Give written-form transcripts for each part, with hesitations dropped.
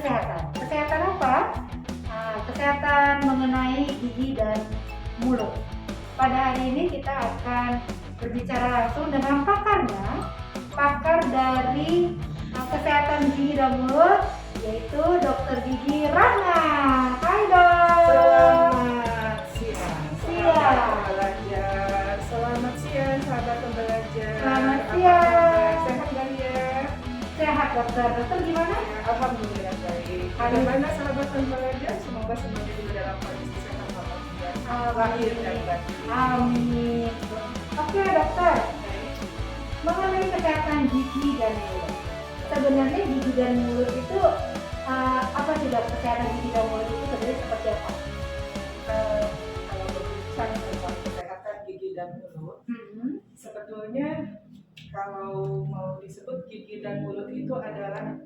kesehatan. Kesehatan apa? Kesehatan mengenai gigi dan mulut. Pada hari ini kita akan berbicara langsung dengan pakarnya, pakar dari kesehatan gigi dan mulut, yaitu Dokter Gigi Rahma. Hai dok. Selamat siang, Siang. sahabat pembelajar. Selamat siang, sahabat pembelajar. Selamat siang. Sehat kan ya? Sehat dokter. Dokter gimana? Alhamdulillah baik. Bagaimana sahabat pembelajar? Semoga semuanya juga dalam kondisi sehat walafiat. Lahir dan batin. Amin. Oke dokter, mengenai kesehatan gigi dan mulut. Sebenarnya gigi dan mulut itu apa sih dok? Kesehatan gigi dan mulut itu sebenarnya seperti apa? Kalau berbicara tentang kesehatan gigi dan mulut, sebetulnya kalau mau disebut gigi dan mulut itu adalah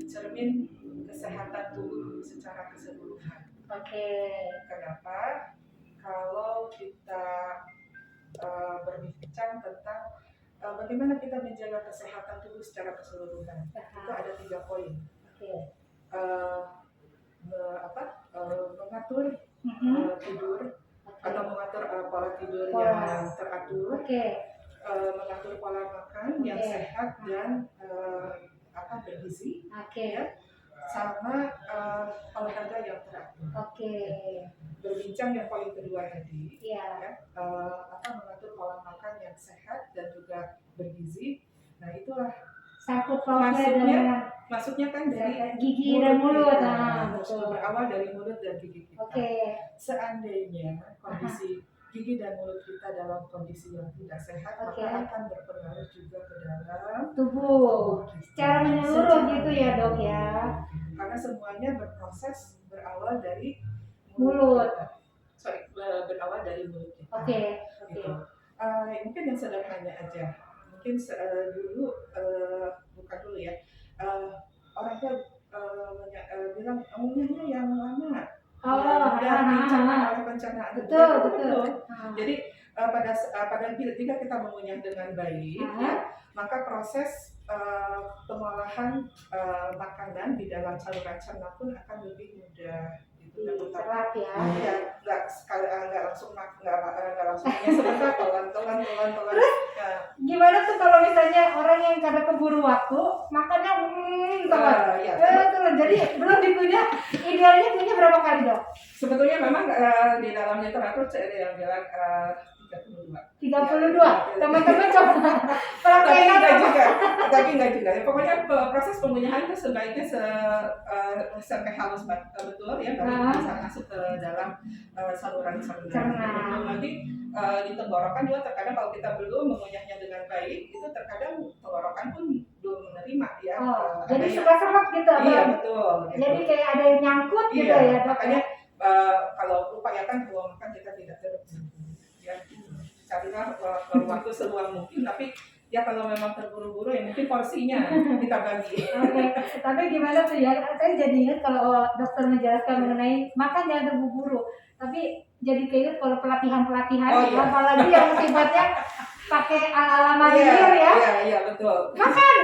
cermin kesehatan tubuh secara keseluruhan. Oke. Kenapa? Kalau kita berbincang tentang bagaimana kita menjaga kesehatan tubuh secara keseluruhan, itu ada 3 poin. Oke. Mengatur tidur atau mengatur pola tidur Pola. yang teratur, Oke. mengatur pola makan yang Oke. sehat dan bergizi, Oke. sama olahraga yang teratur. Oke. Berbincang yang poin kedua tadi, Iya. mengatur pola makan yang sehat dan juga bergizi. Nah itulah Sangkut pautnya dengan maksudnya kan dari gigi dan mulut. kita. Nah, betul. Berawal dari mulut dan gigi kita. Oke. Seandainya kondisi gigi dan mulut kita dalam kondisi yang tidak sehat, Oke. maka akan berpengaruh juga ke dalam Tubuh. kita. Secara menyeluruh Secara gitu ya dok ya. Karena semuanya berproses berawal dari Mulut. kita. Berawal dari mulut kita. Oke. Gitu. Mungkin yang sederhana aja. Mungkin bukan dulu ya. Orang tua bilang ngunyahnya yang lama. Dicerna oleh pencernaan. Betul. Jadi jika kita mengunyah dengan baik, maka proses pengolahan makanan di dalam saluran cerna pun akan lebih mudah. Serap ya. Ya, nggak langsung sebentar telan. Gimana tuh kalau misalnya orang yang karena keburu waktu makannya terus jadi belum dikunyah, idealnya kunyah berapa kali dok? Sebetulnya memang di dalam literatur ada yang bilang 32. 32. Teman-teman coba Tapi praktekkan. enggak juga. Pokoknya proses pengunyahan itu sebaiknya sampai halus betul ya, baru bisa masuk ke dalam saluran cerna. Belum lagi di tenggorokan juga terkadang kalau kita belum mengunyahnya dengan baik, itu terkadang tenggorokan pun belum menerima ya. Jadi suka serak gitu. Iya betul. Gitu. Jadi kayak ada yang nyangkut gitu ya dok. Makanya kalau upayakan kalau makan kita tidak terburu-buru. Ya, carilah waktu seluang mungkin, tapi ya kalau memang terburu-buru ya mungkin porsinya kita bagi. Oke. Tapi gimana tuh ya? Saya jadi ingat kalau dokter menjelaskan mengenai makan jangan terburu-buru. Tapi jadi keinget kalau pelatihan, apalagi yang sifatnya pakai ala marinir ya. Iya betul. Makan.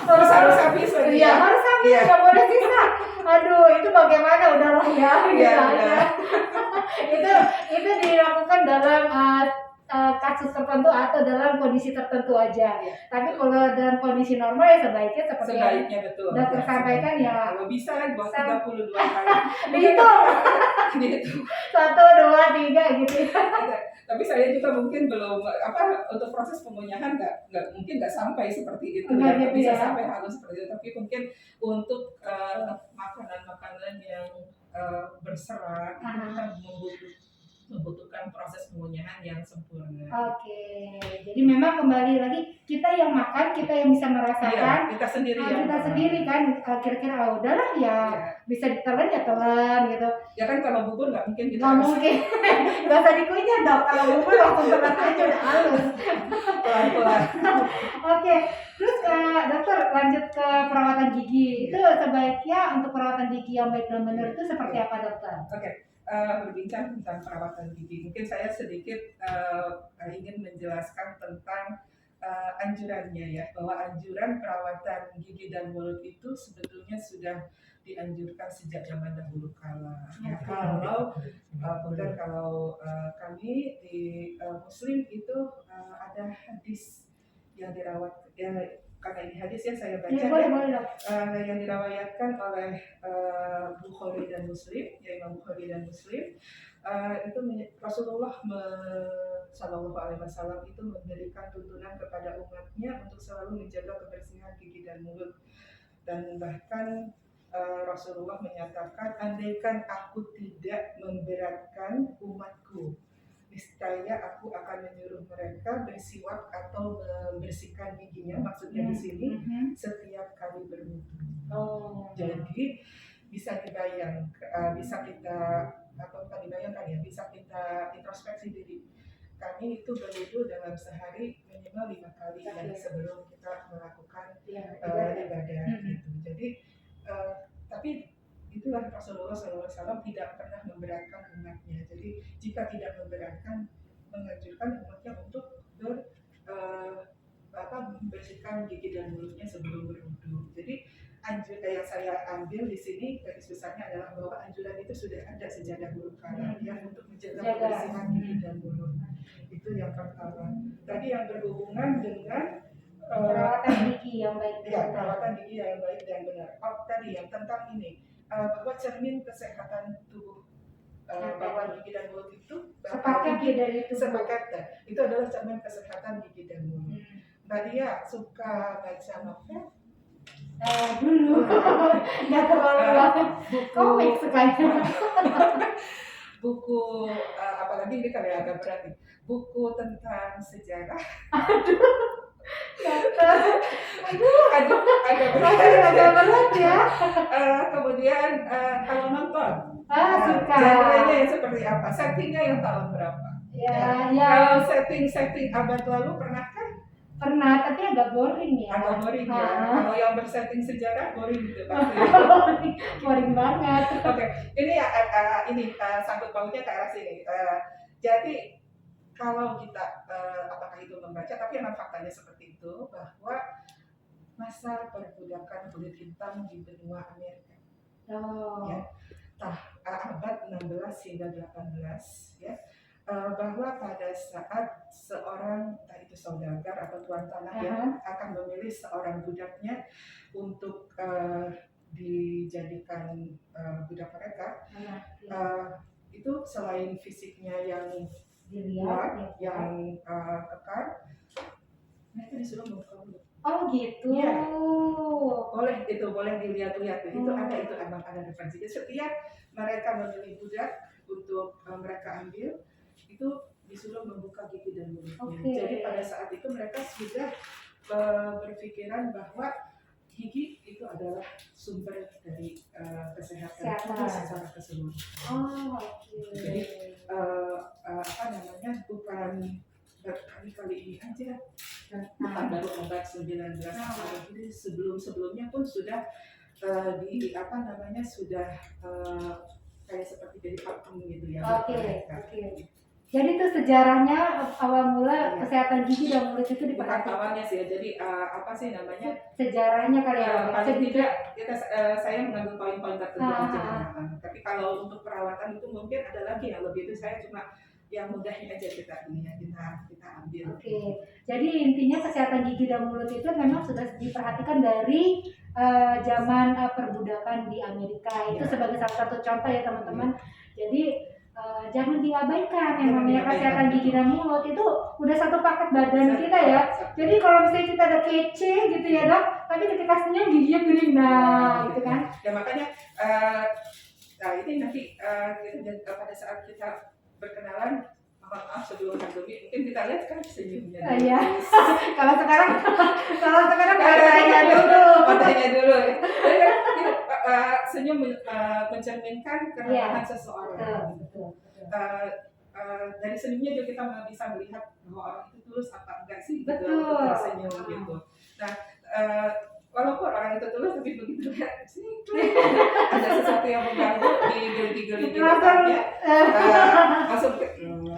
Harus habis lagi. Iya harus habis, nggak boleh sisa. Aduh itu bagaimana? Udahlah ya. Itu dilakukan dalam kasus tertentu atau dalam kondisi tertentu aja. Tapi kalau dalam kondisi normal ya sebaiknya seperti yang betul. dokter sampaikan ya. Kalau bisa kan buat 32 kali. Dihitung. 1, 2, 3 gitu. Tapi saya juga mungkin belum untuk proses pengunyahan nggak sampai seperti itu Enggak ya. gitu Bisa ya. sampai halus seperti itu. Tapi mungkin untuk makanan-makanan yang berserat itu kan membutuhkan proses pengunyahan yang sempurna. Oke, jadi memang kembali lagi kita yang makan, kita yang bisa merasakan. Iya, kita sendiri kan kira-kira udahlah ya bisa ditelan ya telan gitu. Ya kan kalau bubur nggak mungkin kita. Nggak mungkin, nggak usah dikunyah dok. Kalau bubur langsung telan aja udah halus. Pelan-pelan. Oke, terus dokter lanjut ke perawatan gigi. Itu sebaiknya untuk perawatan gigi yang baik dan benar itu seperti apa dokter? Oke. Berbincang tentang perawatan gigi, mungkin saya sedikit ingin menjelaskan tentang anjurannya ya, bahwa anjuran perawatan gigi dan mulut itu sebetulnya sudah dianjurkan sejak zaman dahulu kala. Ya, kemudian kalau kami di Muslim itu ada hadis yang dirawat ya, karena ini hadis ya saya baca yang dirawayatkan oleh Bukhari dan Muslim, ya Imam Bukhari dan Muslim. Itu Rasulullah Shallallahu Alaihi Wasallam itu memberikan tuntunan kepada umatnya untuk selalu menjaga kebersihan gigi dan mulut, dan bahkan Rasulullah menyatakan, andaikan aku tidak memberatkan umatku, niscaya aku akan menyuruh mereka bersiwak atau membersihkan giginya, maksudnya di sini setiap kali berwudu. Jadi bisa bisa kita bukan dibayangkan ya, bisa kita introspeksi diri. Kami itu berwudu dalam sehari minimal 5 kali ya, sebelum kita melakukan ibadah gitu. Jadi tapi itulah Rasulullah SAW tidak pernah memberatkan umatnya. Jadi jika tidak memberatkan, menganjurkan umatnya untuk membersihkan gigi dan mulutnya sebelum berwudu. Jadi yang saya ambil di sini garis besarnya adalah bahwa anjuran itu sudah ada sejak dahulu kala ya, untuk menjaga kebersihan gigi dan mulut. Itu yang pertama. Tadi yang berhubungan dengan perawatan gigi yang baik. Ya, perawatan gigi yang baik dan benar. Tadi yang tentang ini bahwa cermin kesehatan tubuh, bahwa gigi dan mulut itu sepaket itu adalah cermin kesehatan gigi dan mulut. Mbak Dia suka baca novel? Dulu nggak terlalu banget, komik sekali. Buku apalagi ini kalau agak berat nih, buku tentang sejarah. agak berat ya. Kemudian kalau nonton, suka. genrenya yang seperti apa? Settingnya yang tahun berapa? Ya. Kalau setting abad lalu pernah kan? Pernah, tapi agak boring ya. Agak boring ya. Kalau yang bersetting sejarah boring gitu pasti. Boring banget. Oke, ini sangkut pautnya ke arah sini. Jadi kalau kita apakah itu membaca, tapi memang faktanya seperti itu, bahwa masa perbudakan kulit hitam di benua Amerika ya, abad 16 hingga 18 ya, bahwa pada saat seorang entah itu saudagar atau tuan tanah ya akan memilih seorang budaknya untuk dijadikan budak mereka, itu selain fisiknya yang kuat, yang kekar, mereka disuruh membuka mulut. Oh gitu. Ya. Boleh dilihat-lihat. Itu ada referensi. Setiap mereka memilih budak untuk mereka ambil, itu disuruh membuka gigi dan mulutnya. Jadi pada saat itu mereka sudah berpikiran bahwa gigi itu adalah sumber dari kesehatan tubuh secara keseluruhan. Jadi bukan kali ini aja, bukan baru abad 19. Jadi sebelumnya pun sudah sudah kayak seperti jadi pakem gitu ya. Jadi itu sejarahnya awal mula kesehatan gigi dan mulut itu diperhatikan. Awalnya sih ya. Jadi sejarahnya kali ya. Paling tidak saya mengambil poin-poin tertentu aja. Tapi kalau untuk perawatan itu mungkin ada lagi yang lebih, itu saya cuma yang mudahnya aja kita ambil. Jadi intinya kesehatan gigi dan mulut itu memang sudah diperhatikan dari zaman perbudakan di Amerika. Itu sebagai salah satu contoh ya teman-teman. Jadi jangan diabaikan yang namanya kesehatan gigi dan mulut, itu udah satu paket badan kita ya. Jadi kalau misalnya kita ada kece gitu ya dok, tapi ketika senyum giginya gering gitu kan. Ya makanya ini nanti pada saat kita berkenalan, maaf sebelum pandemi mungkin kita lihat kan senyumnya. Iya. Kalau sekarang tanya dulu. Senyum mencerminkan keramahan seseorang. Dari senyumnya juga kita bisa melihat bahwa orang itu tulus apa enggak sih gitu, tersenyum gitu. Nah, walaupun orang itu tulus, tapi begitu lihat sini ada sesuatu yang mengganggu di geli-geli langsung ke betul.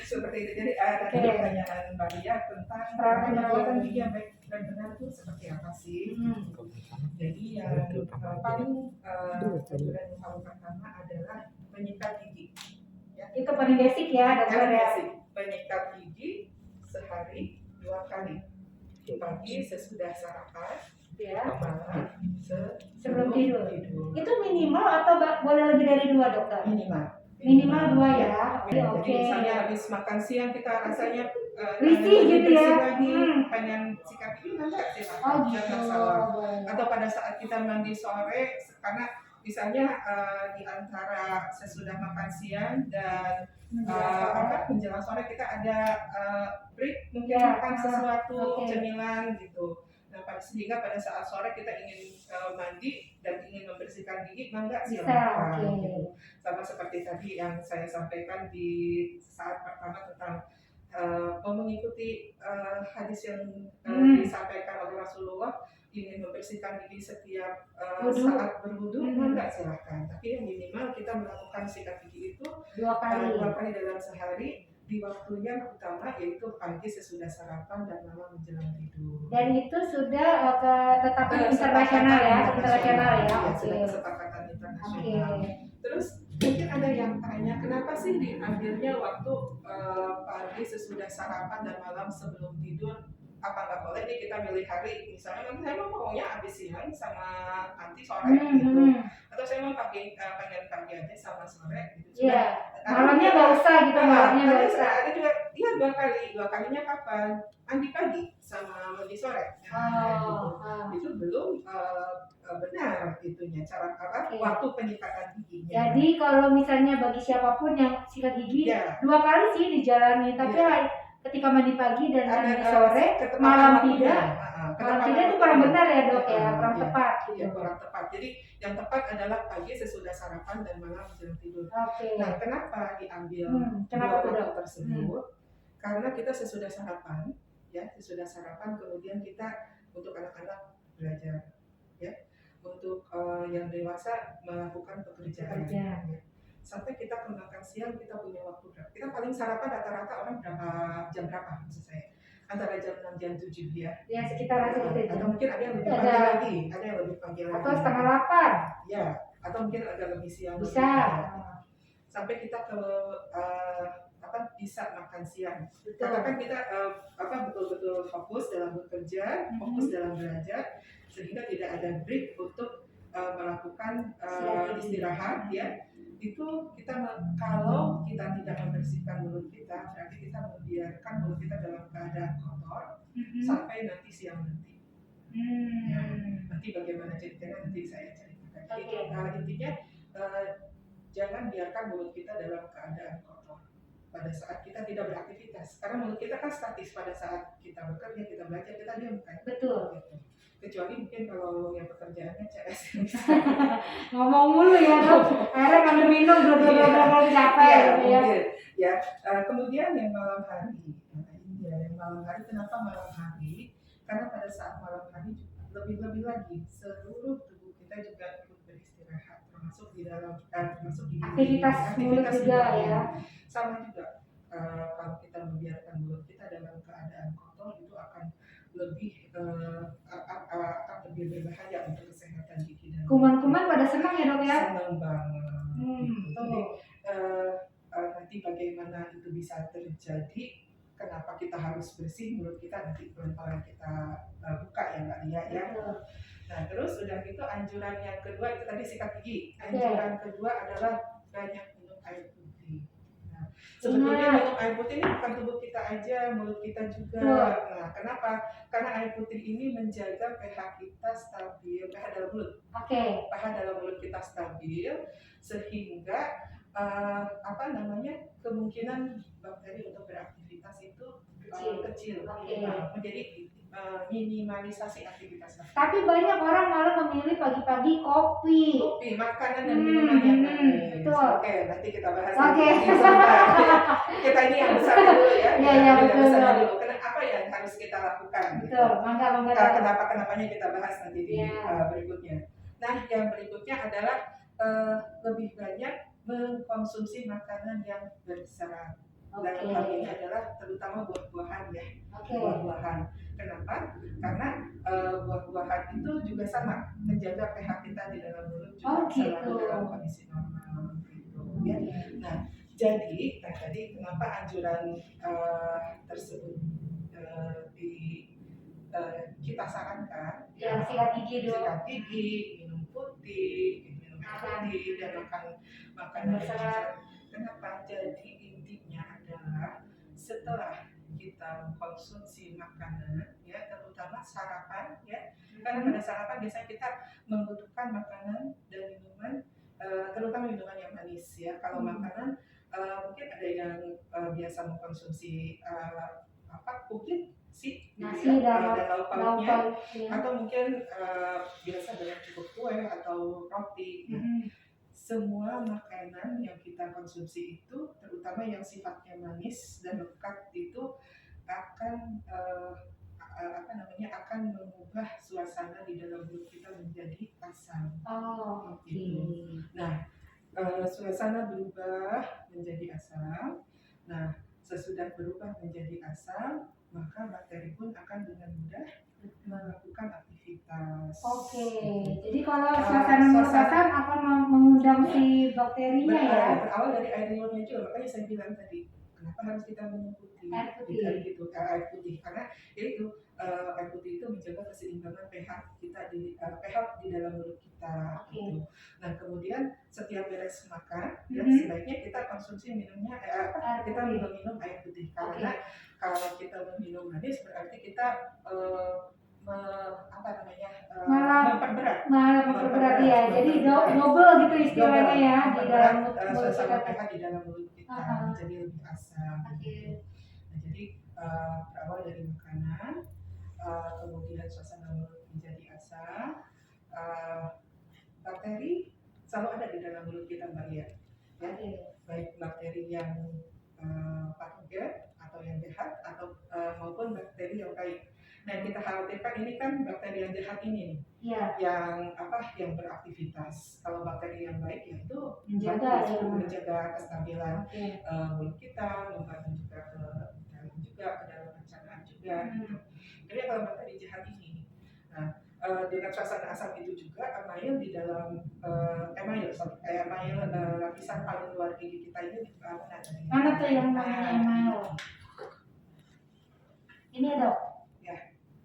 seperti seperti itu. Jadi ada pertanyaan Mbak Lia tentang perawatan gigi yang baik dan benar itu seperti apa sih? Jadi yang paling anjuran yang paling pertama adalah menyikat gigi. Ya. Itu paling basic ya, dokter ya. Menyikat gigi sehari 2 kali. Pagi sesudah sarapan, Ya. malam Sebelum tidur. Itu minimal atau boleh lebih dari 2, dokter? Minimal 2 ya. Jadi misalnya habis makan siang kita rasanya risih gitu ya. Pengen sikat gigi enggak sih? Oh gitu. Atau pada saat kita mandi sore, karena misalnya di antara sesudah makan siang dan menjelang sore kita ada break, mungkin makan sesuatu cemilan gitu. Nah, sehingga pada saat sore kita ingin mandi dan ingin membersihkan gigi, enggak silakan. Gitu. Sama seperti tadi yang saya sampaikan di saat pertama tentang mengikuti hadis yang disampaikan oleh Rasulullah, ingin membersihkan gigi setiap saat berwudu, enggak silakan. Tapi yang minimal kita melakukan sikat gigi itu 2 kali dalam sehari di waktu yang utama, yaitu pagi sesudah sarapan dan malam menjelang tidur. Dan itu sudah ketetapan internasional ya, Sudah kesepakatan internasional. Terus mungkin ada yang tanya, kenapa sih diambilnya waktu pagi sesudah sarapan dan malam sebelum tidur? Apa nggak boleh nih kita milih hari? Misalnya nanti saya maunya habis siang sama nanti sore gitu, atau saya mau pengen pagi aja sama sore gitu. Iya. Malamnya nggak usah gitu, malamnya nggak usah. Ada juga, iya 2 kalinya kapan? Mandi pagi sama mandi sore. Itu belum benar itunya cara waktu penyikatan giginya. Jadi kalau misalnya bagi siapapun yang sikat gigi 2 kali sih dijalani, tapi ketika mandi pagi dan mandi sore, malam tidak. Malam tidak itu kurang benar ya dok ya, kurang tepat. Iya, kurang tepat. Jadi yang tepat adalah pagi sesudah sarapan dan malam sebelum tidur. Nah, kenapa diambil waktu tersebut? Karena kita sesudah sarapan, kemudian kita untuk anak-anak belajar, ya, untuk yang dewasa melakukan pekerjaan. Ya. Sampai kita ke makan siang kita punya waktu berapa? Kita paling sarapan rata-rata orang jam berapa maksud saya? Antara jam 6 jam 7 ya. Ya sekitar seperti itu. Atau mungkin ada yang lebih pagi lagi, Atau setengah 8. Ya, atau mungkin agak lebih siang. Bisa. Sampai kita ke bisa makan siang. Katakan kita betul-betul fokus dalam bekerja, fokus dalam belajar, sehingga tidak ada break untuk melakukan istirahat ya. Itu kita kalau kita tidak membersihkan mulut kita, berarti kita membiarkan mulut kita dalam keadaan kotor sampai nanti siang nanti. Ya, nanti bagaimana ceritanya nanti saya ceritakan. Intinya jangan biarkan mulut kita dalam keadaan kotor pada saat kita tidak beraktivitas, karena mulut kita kan statis pada saat kita bekerja, kita belajar, kita diam kan. Betul. Gitu. Kecuali mungkin kalau yang pekerjaannya CS ngomong mulu ya dok, akhirnya ngambil minum belum capek ya. Kemudian yang malam hari, kenapa malam hari? Karena pada saat malam hari lebih lagi seluruh tubuh kita juga ikut beristirahat, termasuk di dalam aktivitas mulut juga ya. Sama juga kalau kita membiarkan mulut kita dalam keadaan kotor, itu akan lebih berbahaya untuk kesehatan gigi dan kuman-kuman pada senang ya dok ya? Senang banget. Jadi nanti bagaimana itu bisa terjadi? Kenapa kita harus bersih mulut kita? Nanti pelan-pelan kita buka ya Mbak Lia ya. Nah terus udah gitu anjuran yang kedua itu tadi sikat gigi. Anjuran kedua adalah banyak minum air putih. Sebetulnya minum air putih ini bukan tubuh kita aja, mulut kita juga. Nah, kenapa? Karena air putih ini menjaga pH kita stabil, pH dalam mulut. pH dalam mulut kita stabil, sehingga kemungkinan bakteri untuk beraktivitas itu kecil. Menjadi minimalisasi aktivitas. Tapi banyak orang malah memilih pagi-pagi kopi, makanan dan minuman yang manis. Oke, nanti kita bahas. Kita ini yang besar dulu ya. Betul. Apa yang harus kita lakukan? Betul. Kenapanya kita bahas nanti di berikutnya. Nah, yang berikutnya adalah lebih banyak mengkonsumsi makanan yang berserat. dalam hal ini adalah terutama buah-buahan ya. Buah-buahan. Kenapa? Karena buah-buahan itu juga sama menjaga pH kita di dalam mulut juga selalu dalam kondisi normal gitu ya. Nah, jadi tadi kenapa anjuran tersebut kita sarankan ya sikat gigi dong, sikat gigi, minum putih, minum air putih dan makan makanan berserat. Kenapa? Jadi intinya adalah setelah kita mengkonsumsi makanan ya, terutama sarapan ya, karena pada sarapan biasanya kita membutuhkan makanan dan minuman, terutama minuman yang manis ya. Kalau makanan mungkin ada yang biasa mengkonsumsi kulit sih, nasi dan lauk pauknya, atau mungkin biasa dengan cukup kue atau roti. Semua makanan yang kita konsumsi itu, terutama yang sifatnya manis dan lekat itu akan akan mengubah suasana di dalam mulut kita menjadi asam. Gitu. Nah, suasana berubah menjadi asam. Nah, sesudah berubah menjadi asam, maka bakteri pun akan dengan mudah melakukan aktivitas. Jadi kalau suasana mulut asam akan mengundang si bakterinya ya. Berawal dari air liurnya juga, makanya saya bilang tadi, kenapa harus kita minum putih? Air putih, karena yaitu air putih itu menjaga keseimbangan pH kita pH di dalam mulut kita. Gitu. Nah, kemudian setiap beres makan, ya, sebaiknya kita konsumsi minumnya kita minum air putih, karena kalau kita meminum manis berarti kita memperberat ya. Jadi double gitu istilahnya ya di dalam mulut kita. pH di dalam mulut kita menjadi lebih asam. Nah, jadi berawal dari makanan, kemudian suasana mulut menjadi asam, bakteri selalu ada di dalam mulut kita, Mbak Lia. Ya, baik bakteri yang patogen atau yang jahat atau maupun bakteri yang baik. Nah, kita khawatirkan ini kan bakteri yang jahat ini, yang beraktivitas. Kalau bakteri yang baik itu menjaga kestabilan mulut kita, membantu juga ke dalam pencernaan juga. Gitu. Jadi kalau bakteri jahat ini, nah dengan suasana asam itu juga email di dalam lapisan paling luar gigi kita ini mana tuh yang namanya email? Ini dok.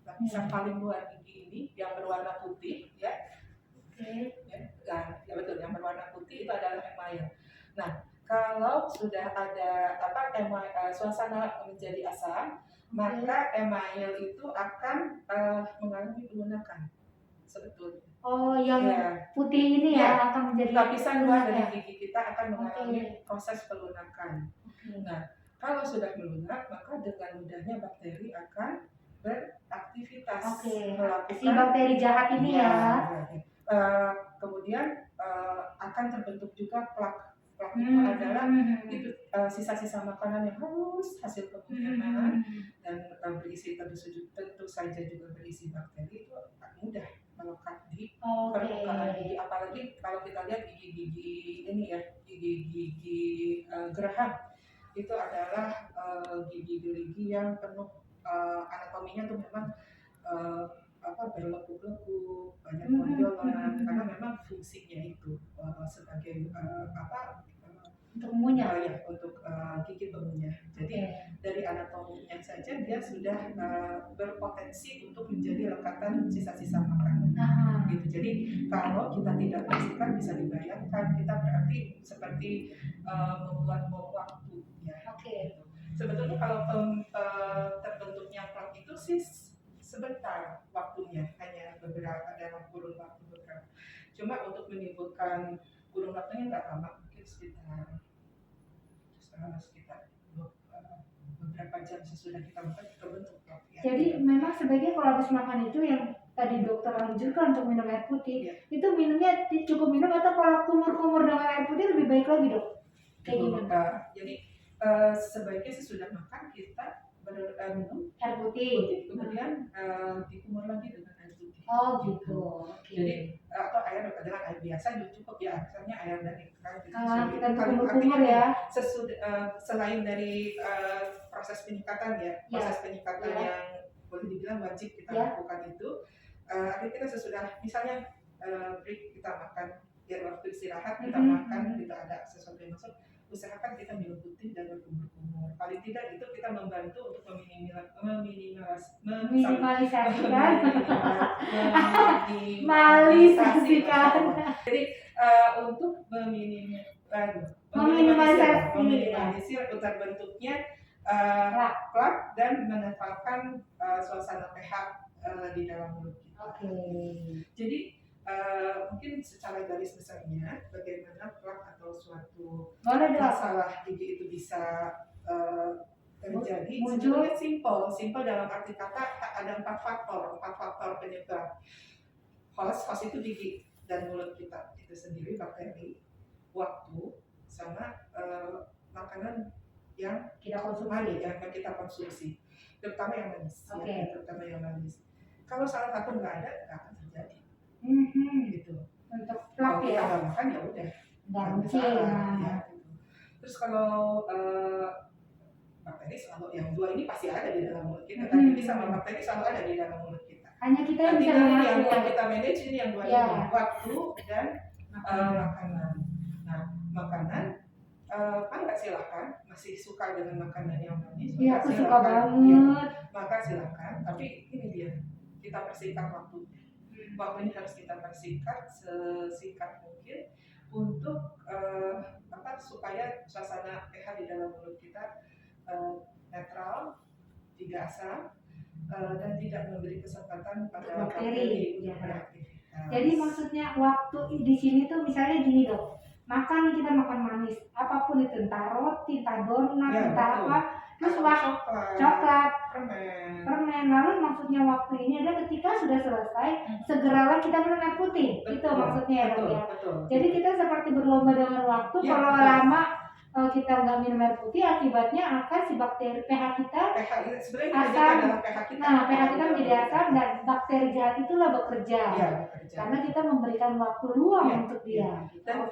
Lapisan paling luar gigi ini yang berwarna putih ya. Ya betul, yang berwarna putih itu adalah email. Nah, kalau sudah ada suasana menjadi asam, maka email itu akan mengalami pelunakan sebetulnya. Yang putih ini ya akan menjadi lapisan luar dari gigi kita akan mengalami proses pelunakan. Nah, kalau sudah melunak, maka dengan mudahnya bakteri akan beraktivitas melakukan si bakteri jahat ini kemudian akan terbentuk juga plak itu adalah sisa-sisa makanan yang halus hasil kemunyahan dan berisi tentu saja juga berisi bakteri, itu mudah melekat di permukaan gigi, apalagi kalau kita lihat gigi-gigi ini ya, gigi-gigi geraham itu adalah gigi-gigi yang penuh anatominya tuh memang berlekuk-lekuk, banyak tonjolan, karena memang fungsinya itu sebagai untuk mengunyah, untuk gigi pengunyah. Jadi dari anatominya saja dia sudah berpotensi untuk menjadi lekatan sisa-sisa makanan. Gitu. Jadi kalau kita tidak bersihkan, bisa dibayangkan kita berarti seperti membuat bom waktu ya. Gitu. Sebetulnya kalau terbentuknya plak itu sih sebentar waktunya, hanya beberapa dalam kurun waktu beberapa. Cuma untuk menimbulkan kurun waktunya nggak lama, mungkin sekitar beberapa jam sesudah kita makan terbentuk plak. Ya. Jadi memang sebaiknya kalau habis makan itu yang tadi dokter anjurkan untuk minum air putih, itu minumnya cukup minum atau kalau kumur-kumur dengan air putih lebih baik lagi dok? Kayak gimana? Jadi sebaiknya sesudah makan kita minum air putih, kemudian dikumur lagi dengan air putih. Gitu. Jadi atau dengan air biasa cukup ya, misalnya air dari keran gitu. Kita Kalau kumur-kumur artinya ya. selain dari proses penyikatan ya, proses penyikatan yang boleh dibilang wajib kita lakukan itu, akhirnya kita sesudah misalnya break kita makan, ya waktu istirahat kita makan, kita ada sesuatu yang masuk, usahakan kita minum putih dan berkumur-kumur. Paling tidak itu kita membantu untuk meminimalisasikan. Jadi untuk meminimalisir terbentuknya plak dan menetralkan suasana pH di dalam mulut kita. Jadi mungkin secara garis besarnya bagaimana plak atau suatu masalah gigi itu bisa terjadi. Sebenarnya simple dalam arti kata ada 4 faktor penyebab. Host itu gigi dan mulut kita itu sendiri, bakteri, waktu, sama makanan yang kita konsumsi, terutama yang manis. Terutama yang manis. Kalau salah satu nggak ada, nggak akan terjadi. Gitu. Untuk kalau plak kita nggak makan ya udah, nggak masalah. Ya, gitu. Terus kalau bakteri selalu, yang dua ini pasti ada di dalam mulut kita. Gigi sama bakteri selalu ada di dalam mulut kita. Hanya kita yang bisa yang kita manage ini yang dua ini, waktu dan makanan. Nah, makanan Pak silakan, masih suka dengan makanan yang manis? Iya, aku suka banget. Maka silakan, tapi ini dia, kita persingkat waktunya. Waktunya harus kita persingkat sesingkat mungkin untuk supaya suasana pH di dalam mulut kita netral, tidak asam, dan tidak memberi kesempatan pada bakteri untuk beraktivitas. Jadi maksudnya waktu di sini tuh misalnya gini dok, makan kita makan manis, apapun itu, entah roti, entah donat, entah apa, terus coklat, permen. Lalu maksudnya waktu ini adalah ketika sudah selesai, segeralah kita minum air putih. Itu maksudnya ya dok ya. Jadi kita seperti berlomba dengan waktu. Kalau lama kita nggak minum air putih, akibatnya akan si bakteri pH kita asam. pH kita menjadi asam dan bakteri jahat itulah bekerja. Karena kita memberikan waktu luang untuk dia. Dan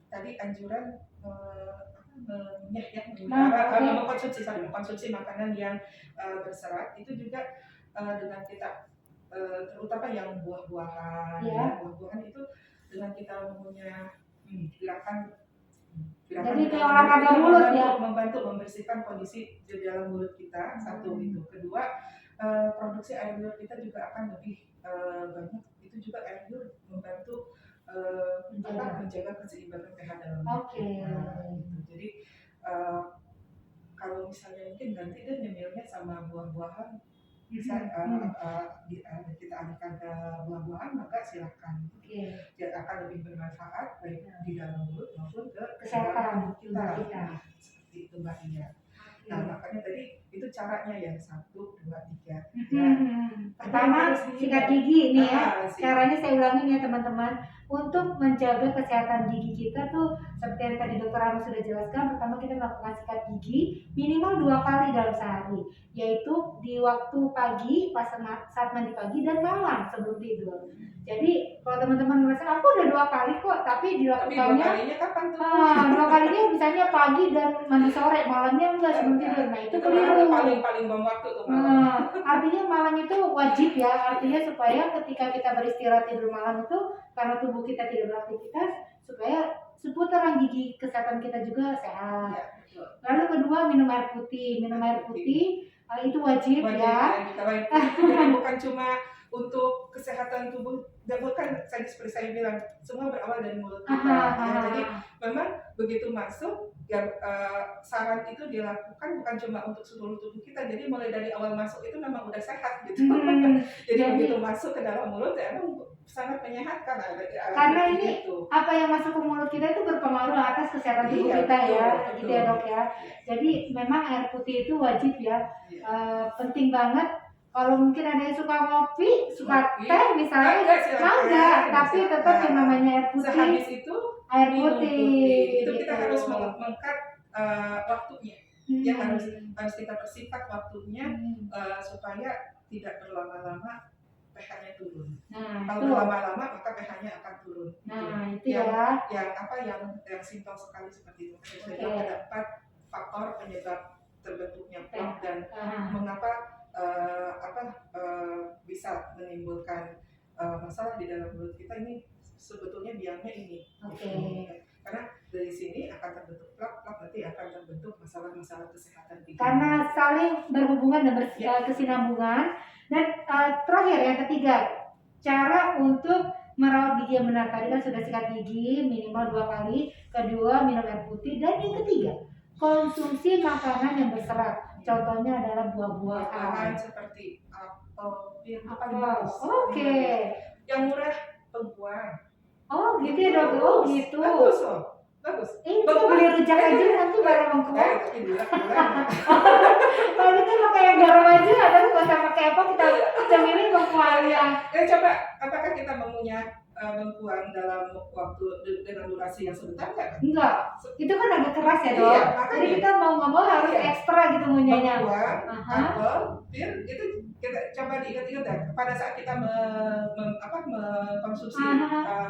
tadi anjuran mengkonsumsi makanan yang berserat itu juga dengan kita terutama yang buah-buahan. Buah-buahan itu dengan kita mempunyai gerakan jadi kayak olahraga mulut ya, membantu membersihkan kondisi di dalam mulut kita. Satu itu. Kedua, produksi air liur kita juga akan lebih banyak. Itu juga air liur membantu menjaga keseimbangan pH dalam mulut kita. Jadi kalau misalnya mungkin nanti dia nyemilnya sama buah-buahan, bisa kita alihkan ke buah-buahan, maka silakan. Dia akan lebih bermanfaat baik di dalam mulut maupun ke kesehatan kita. Seperti itu Mbak Iya. Nah makanya tadi itu caranya yang 1, 2, 3. Pertama sikat gigi nih ya. Caranya saya ulangin ya teman-teman. Untuk menjaga kesehatan gigi kita tuh seperti yang tadi Dokter Rama sudah jelaskan, pertama kita melakukan sikat gigi minimal 2 kali dalam sehari, yaitu di waktu pagi pas saat mandi pagi dan malam sebelum tidur. Jadi kalau teman-teman merasa aku udah 2 kali kok, tapi dilakukannya 2 kalinya misalnya pagi dan mandi sore, malamnya enggak sebelum tidur. Nah itu keliru. Paling bom waktu tuh. Artinya malam itu wajib ya, artinya supaya ketika kita beristirahat tidur malam itu karena tubuh kita tidak beraktivitas, supaya seputaran gigi kesehatan kita juga sehat. Lalu kedua minum air putih. Itu wajib ya. Jadi bukan cuma untuk kesehatan tubuh, dan bukan seperti saya bilang, semua berawal dari mulut kita. Jadi memang begitu masuk, ya saran itu dilakukan bukan cuma untuk seluruh tubuh kita. Jadi mulai dari awal masuk itu memang udah sehat gitu. Jadi begitu masuk ke dalam mulut ya emang sangat menyehatkan. Karena ini apa yang masuk ke mulut kita itu berpengaruh atas kesehatan tubuh kita ya, gitu ya dok ya. Jadi memang air putih itu wajib ya, penting banget. Kalau mungkin ada yang suka ngopi, suka teh misalnya, tapi tetap yang namanya air putih. Sehabis itu air putih. Itu kita harus mengkat waktunya. Ya harus kita persingkat waktunya supaya tidak berlama-lama pH-nya turun. Nah, Kalau itu. lama-lama maka pH-nya akan turun. Nah, itu yang, ya. yang simpel sekali seperti itu. Jadi ada 4 faktor penyebab terbentuknya plak dan mengapa bisa menimbulkan masalah di dalam mulut kita ini sebetulnya biangnya ini. Karena dari sini akan terbentuk plak nanti akan terbentuk masalah-masalah kesehatan gigi. Karena saling berhubungan dan berkesinambungan. Dan terakhir yang ketiga, cara untuk merawat gigi yang benar. Tadi kan sudah sikat gigi minimal 2 kali, kedua minum air putih, dan yang ketiga konsumsi makanan yang berserat. Contohnya adalah buah-buahan seperti apel, pir, Oke. Yang murah pengkuang. Oh gitu ya dok, oh gitu. Bagus loh, bagus. Kita beli rujak aja nanti baru mengkuang. Kalau itu pakai yang garam aja, atau nggak usah pakai apa, kita cemilin mengkuangnya. Coba, apakah kita mengunyah mengkuang dalam waktu dengan durasi yang sebentar nggak? Enggak, itu kan agak keras ya dok. Jadi kita mau nggak mau harus ekstra gitu ngunyahnya. Mengkuang, apel, pir, itu kita coba diingat-ingat pada saat kita mengkonsumsi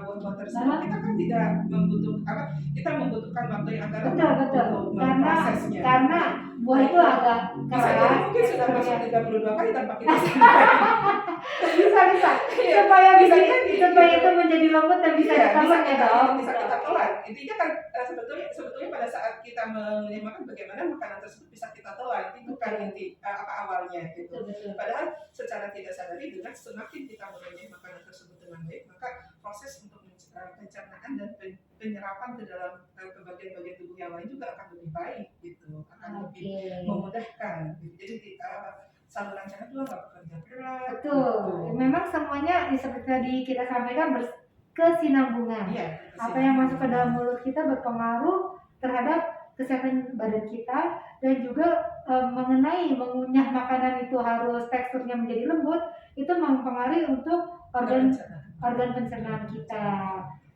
buah-buah tersebut, kita kan tidak kita membutuhkan waktu yang agak lama untuk memprosesnya. Karena buah itu agak keras. Bisa mungkin sudah masuk 32 kali tanpa kita bisa supaya itu menjadi lembut dan bisa ditelan ya dok. Bisa kita telan. Intinya kan sebetulnya pada saat kita mengunyah makan, bagaimana makanan tersebut bisa kita telan, itu kan awalnya gitu. Padahal secara tidak sadari dengan semakin kita mengunyah makanan tersebut dengan baik, maka proses untuk pencernaan dan penyerapan ke dalam ke bagian-bagian tubuh yang lain juga akan lebih baik gitu, akan lebih memudahkan. Jadi saluran cerna juga nggak bekerja keras. Betul. Gitu. Memang semuanya seperti tadi kita sampaikan berkesinambungan. Apa yang masuk ke dalam mulut kita berpengaruh terhadap kesehatan badan kita, dan juga mengenai mengunyah makanan itu harus teksturnya menjadi lembut, itu mempengaruhi untuk organ pencernaan kita.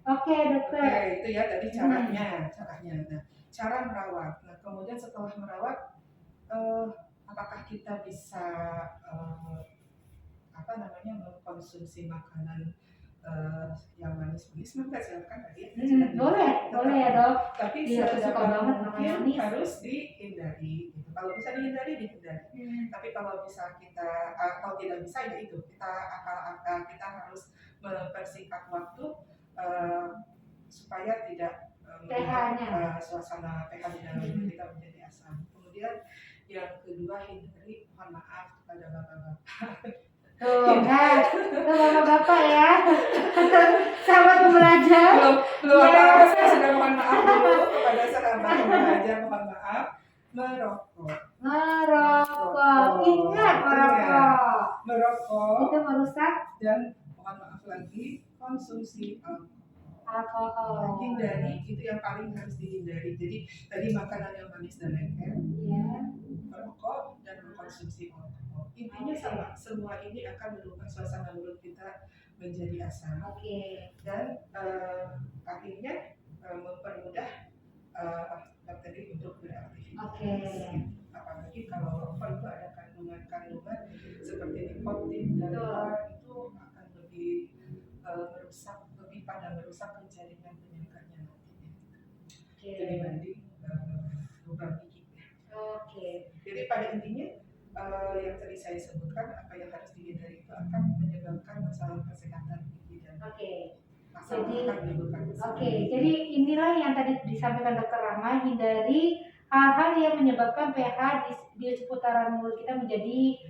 Oke, dokter. Itu ya tadi caranya. Nah, cara merawat. Nah, kemudian setelah merawat, apakah kita bisa mengkonsumsi makanan yang manis-manis? Maka silakan tadi. Boleh ya dok. Tapi sedapat mungkin harus dihindari. Gitu. Kalau bisa dihindari. Tapi kalau bisa kalau tidak bisa ya itu kita harus mempersingkat waktu supaya tidak membuat suasana pH di dalam tubuh kita menjadi asam. Kemudian yang kedua, hindari, mohon maaf kepada bapak-bapak. Bapak ya, sahabat pembelajar. Belum apa-apa, saya sudah mohon maaf dulu kepada sahabat pembelajar, mohon maaf. Merokok. Ingat merokok. Itu merusak. Dan mohon maaf lagi, konsumsi alkohol. Hindari, itu yang paling harus dihindari. Jadi tadi makanan yang manis dan lengket, merokok dan mengkonsumsi alkohol. Intinya sama, semua ini akan mengubah suasana mulut kita menjadi asam. Dan akhirnya mempermudah bakteri untuk beraktivitas. Apalagi kalau rokok itu ada kandungan seperti nikotin dan itu akan lebih merusak jaringan penyangkanya nantinya. Jadi banding lubang gigi. Jadi pada intinya yang tadi saya sebutkan, apa yang harus dihindari itu akan menyebabkan masalah kesehatan gigi dan jadi inilah yang tadi disampaikan Dokter Rahma, hindari hal-hal yang menyebabkan pH di seputaran mulut kita menjadi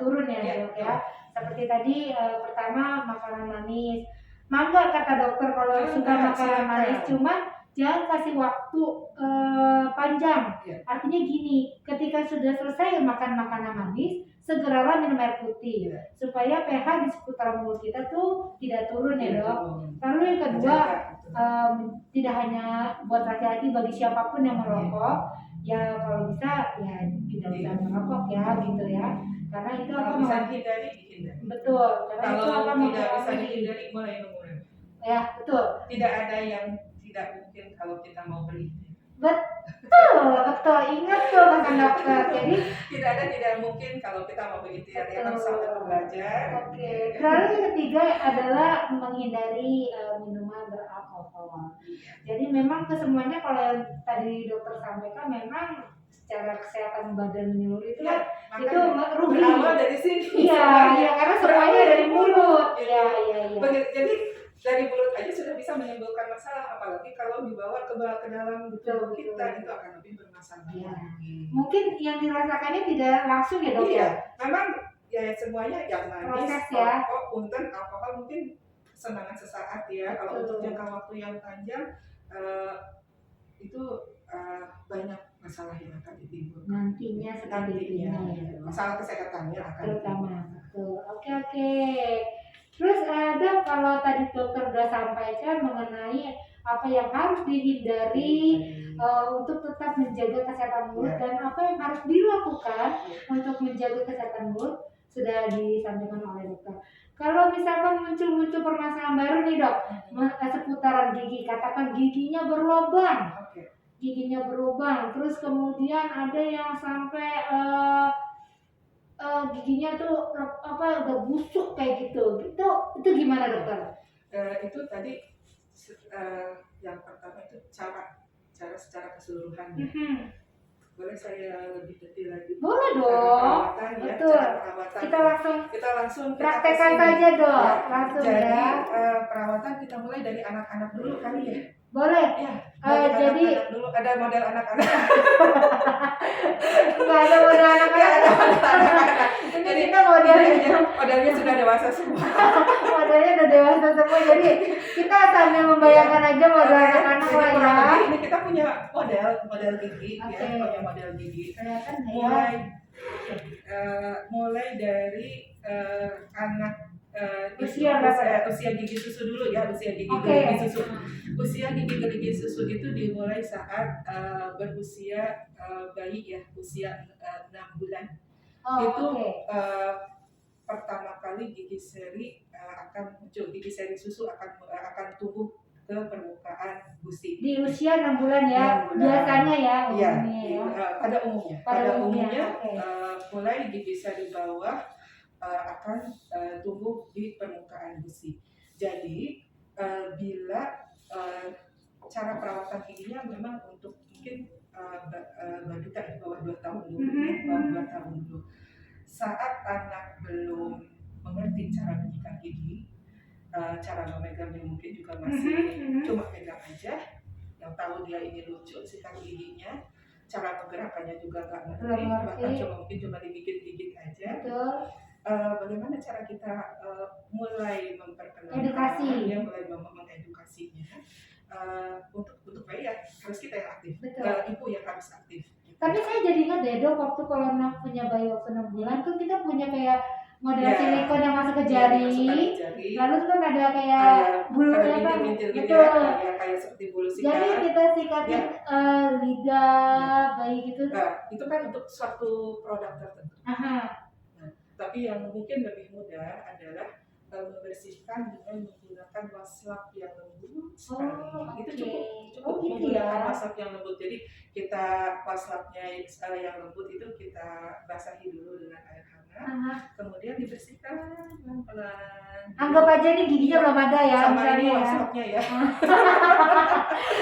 turun ya dok ya. Seperti tadi pertama makanan manis. Mangga kata dokter kalau suka makanan manis, cuman jangan kasih waktu panjang. Artinya gini, ketika sudah selesai makan makanan manis, segeralah minum air putih supaya pH di seputar mulut kita tuh tidak turun ya dok. Lalu yang kedua, tidak hanya buat laki-laki, bagi siapapun yang merokok, ya kalau bisa ya tidak usah merokok ya gitu ya. Karena itu akan bisa dihindari. Betul. Karena kalau itu akan tidak bisa dihindari, mulai mengurangi. Ya betul. Tidak ada yang tidak mungkin kalau kita mau berhenti. Betul, betul. Ingat tuh kata dokter. Jadi tidak mungkin kalau kita mau berikhtiar ya harus sambil belajar. Oke. Lalu yang ketiga adalah menghindari minuman beralkohol. Jadi memang kesemuanya kalau yang tadi dokter sampaikan memang secara kesehatan badan menyeluruh itu Ya, itu rugi. berawal dari sini. Iya, karena semuanya dari mulut. Iya. Jadi dari mulut aja sudah bisa menimbulkan masalah, apalagi kalau dibawa ke dalam tubuh kita itu akan lebih bermasalah. Ya. Mungkin yang dirasakannya tidak langsung ya dok? Iya, memang ya semuanya yang manis, proses ya. punten, alkohol mungkin kesenangan sesaat ya. Kalau untuk jangka waktu yang panjang itu banyak masalah yang akan ditimbulkan. Nantinya seperti ini. Masalah kesehatannya akan terutama. Betul. Oke. Terus ada kalau tadi dokter sudah sampaikan mengenai apa yang harus dihindari untuk tetap menjaga kesehatan mulut dan apa yang harus dilakukan untuk menjaga kesehatan mulut sudah disampaikan oleh dokter. Kalau misalkan muncul permasalahan baru nih dok, seputaran gigi, katakan giginya berlubang, terus kemudian ada yang sampai giginya tuh udah busuk kayak gitu. Itu gimana dokter? Itu tadi yang pertama itu cara secara keseluruhan. Boleh saya lebih detail lagi? Boleh dong. Perawatan ya, betul. Cara perawatan. Kita langsung praktekkan saja dok. Ya. Langsung jadi, ya. Perawatan kita mulai dari anak-anak dulu kali ya. Boleh. Ya. Jadi anak-anak dulu ada model anak-anak. Nggak ada model anak-anak. Jadi kita modelnya sudah dewasa semua. Modelnya udah dewasa semua. Jadi kita sambil membayangkan aja model anak-anak lah ya. Ini kita punya model gigi ya, punya model gigi. Mulai dari anak usia gigi susu dulu ya, usia gigi gerigi susu. Usia gigi gerigi susu itu dimulai saat berusia bayi ya, usia 6 bulan. Pertama kali gigi seri akan muncul, gigi seri susu akan tumbuh ke permukaan gusi. Di usia 6 bulan ya, biasanya ya umumnya ya. Pada umumnya mulai gigi seri bawah akan tumbuh di permukaan gusi. Jadi bila cara perawatan giginya memang untuk mungkin balita di bawah 2 tahun dulu. Saat anak belum mengerti cara menyikat gigi, cara memegangnya mungkin juga masih cuma pegang aja, yang tahu dia ini lucu sikat giginya, cara menggerakkannya juga nggak ngerti, bahkan cuma digigit-gigit aja. Bagaimana cara kita mulai memperkenalkan dia, mulai mengedukasinya untuk bayi ya harus kita yang aktif, ibu yang harus aktif. Tapi saya jadi ingat deh dok, waktu kalau punya bayi waktu 6 bulan tuh kita punya kayak model silikon yang masuk ke jari. Lalu tuh kan ada kayak bulunya kan, betul. Kayak seperti bulu sikat. Jadi kita sikatin lidah bayi gitu. Itu kan untuk suatu produk tertentu. Tapi yang mungkin lebih mudah adalah membersihkan dengan menggunakan waslap yang lembut sekali. Itu cukup menggunakan waslap yang lembut. Jadi kita waslapnya yang lembut itu kita basahi dulu dengan air hangat, kemudian dibersihkan pelan-pelan. Anggap aja ini giginya belum ada ya, sama ini waslapnya ya.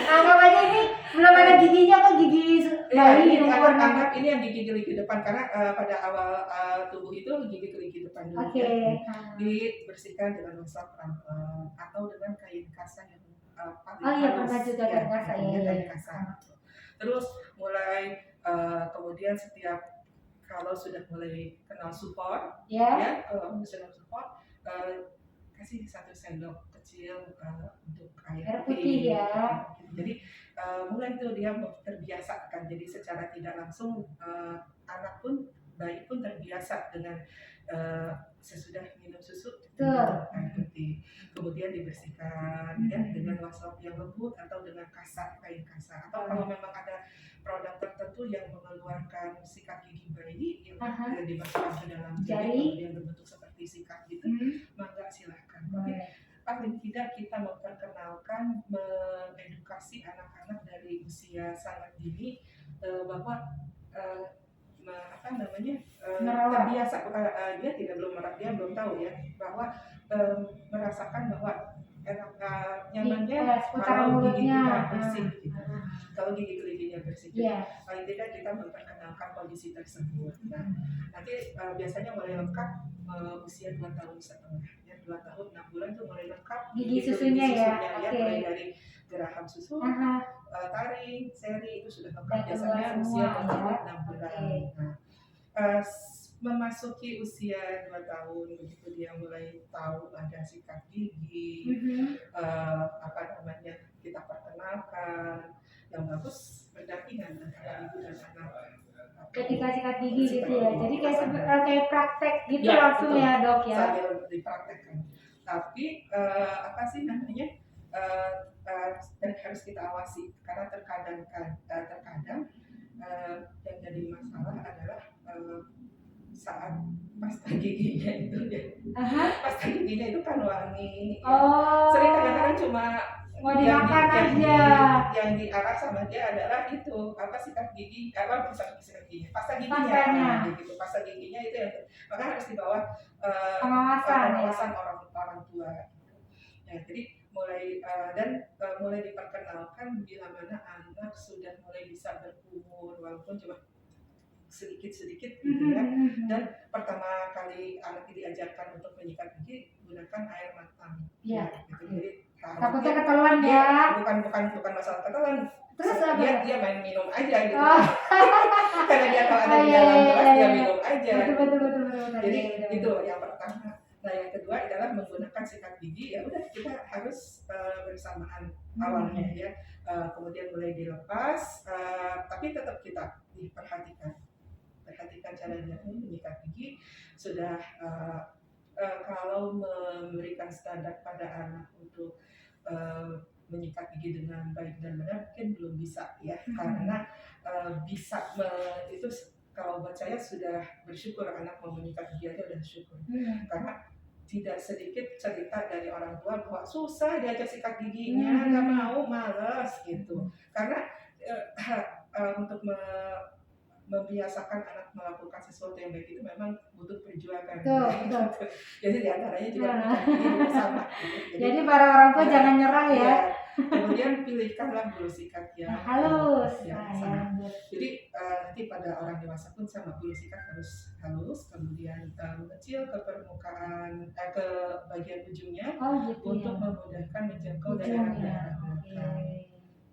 Anggap aja ini belum ada giginya, kok gigi bayi anggap ini yang gigi gerigi depan, karena pada awal tubuh itu gigi gerigi depan dulu. Dibersihkan dengan waslap pelan-pelan atau dengan kain kasa yang pernah juga kain kasa. Terus mulai kemudian setiap kalau sudah mulai kenal support, kalau sudah support, kasih 1 sendok kecil untuk air putih ya. Jadi mulai itu dia terbiasa kan, jadi secara tidak langsung anak pun, bayi pun terbiasa dengan sesudah minum susu air putih, kemudian dibersihkan dengan waslap yang lembut atau dengan kain kasa, atau kalau memang ada produk tertentu yang mengeluarkan sikat gigi bayi yang dimasukkan ke dalam jari yang berbentuk seperti sikat gitu, maka silahkan. Tapi paling tidak kita memperkenalkan, mengedukasi anak-anak dari dari usia sangat dini bahwa Merawat. terbiasa, dia dia belum tahu ya bahwa merasakan bahwa nyamannya seputaran kalau gigi mulutnya. kita bersih gitu. Kalau gigi kelidinya bersih, Iya. paling tidak kita memperkenalkan kondisi tersebut. Nah, nanti biasanya mulai lengkap usia 2,5 tahun ya, 2 tahun 6 bulan tuh mulai lengkap Gigi susunya ya. ya, mulai dari geraham susu, taring, seri itu sudah lengkap biasanya usia 2 tahun 6 bulan. Nah, memasuki usia 2 tahun begitu dia mulai tahu ada sikat gigi, kita perkenalkan yang bagus berdampingan antara ibu dan anak ketika sikat gigi gitu ya. Jadi kayak praktek gitu ya, langsung betul. ya dok ya. Sambil dipraktekkan. Tapi dan harus kita awasi karena terkadang yang jadi masalah adalah saat pasta giginya itu ya. Pasta giginya itu kan wangi. Sering kadang-kadang cuma mau dimakan aja. Yang diarah sama dia adalah itu sikat gigi, sikat giginya, pasta giginya. Pastanya. Gitu. Pasta giginya itu yang maka harus di bawah pengawasan orang tua. Ya, jadi mulai diperkenalkan bila mana anak sudah mulai bisa berkumur walaupun cuma sedikit gitu ya. Dan pertama kali anak diajarkan untuk menyikat gigi gunakan air matang. Ya. Gitu. Jadi takutnya ketelan ya. Bukan masalah ketelan. Terus dia main minum aja gitu. Karena dia kalau ada di dalam gelas dia minum aja. Betul. Jadi itu yang pertama. Nah yang kedua adalah menggunakan sikat gigi, ya udah kita harus bersamaan awalnya ya. Kemudian mulai dilepas, tapi tetap kita perhatikan caranya menyikat gigi. Sudah kalau memberikan standar pada anak untuk menyikat gigi dengan baik dan benar mungkin belum bisa ya, karena itu kalau buat saya sudah bersyukur anak mau menyikat gigi aja udah syukur. Karena tidak sedikit cerita dari orang tua bahwa susah diajak sikat giginya, nggak mau, malas gitu. Karena untuk membiasakan anak melakukan sesuatu yang baik itu memang butuh perjuangan. Betul. Jadi diantaranya juga sama. Jadi para orang tua jangan nyerah ya. Kemudian pilihkanlah bulu sikat yang halus. Jadi nanti pada orang dewasa pun sama, bulu sikat harus halus, kemudian mengecil ke permukaan ke bagian ujungnya untuk memudahkan menjangkau daerah-daerah belakang.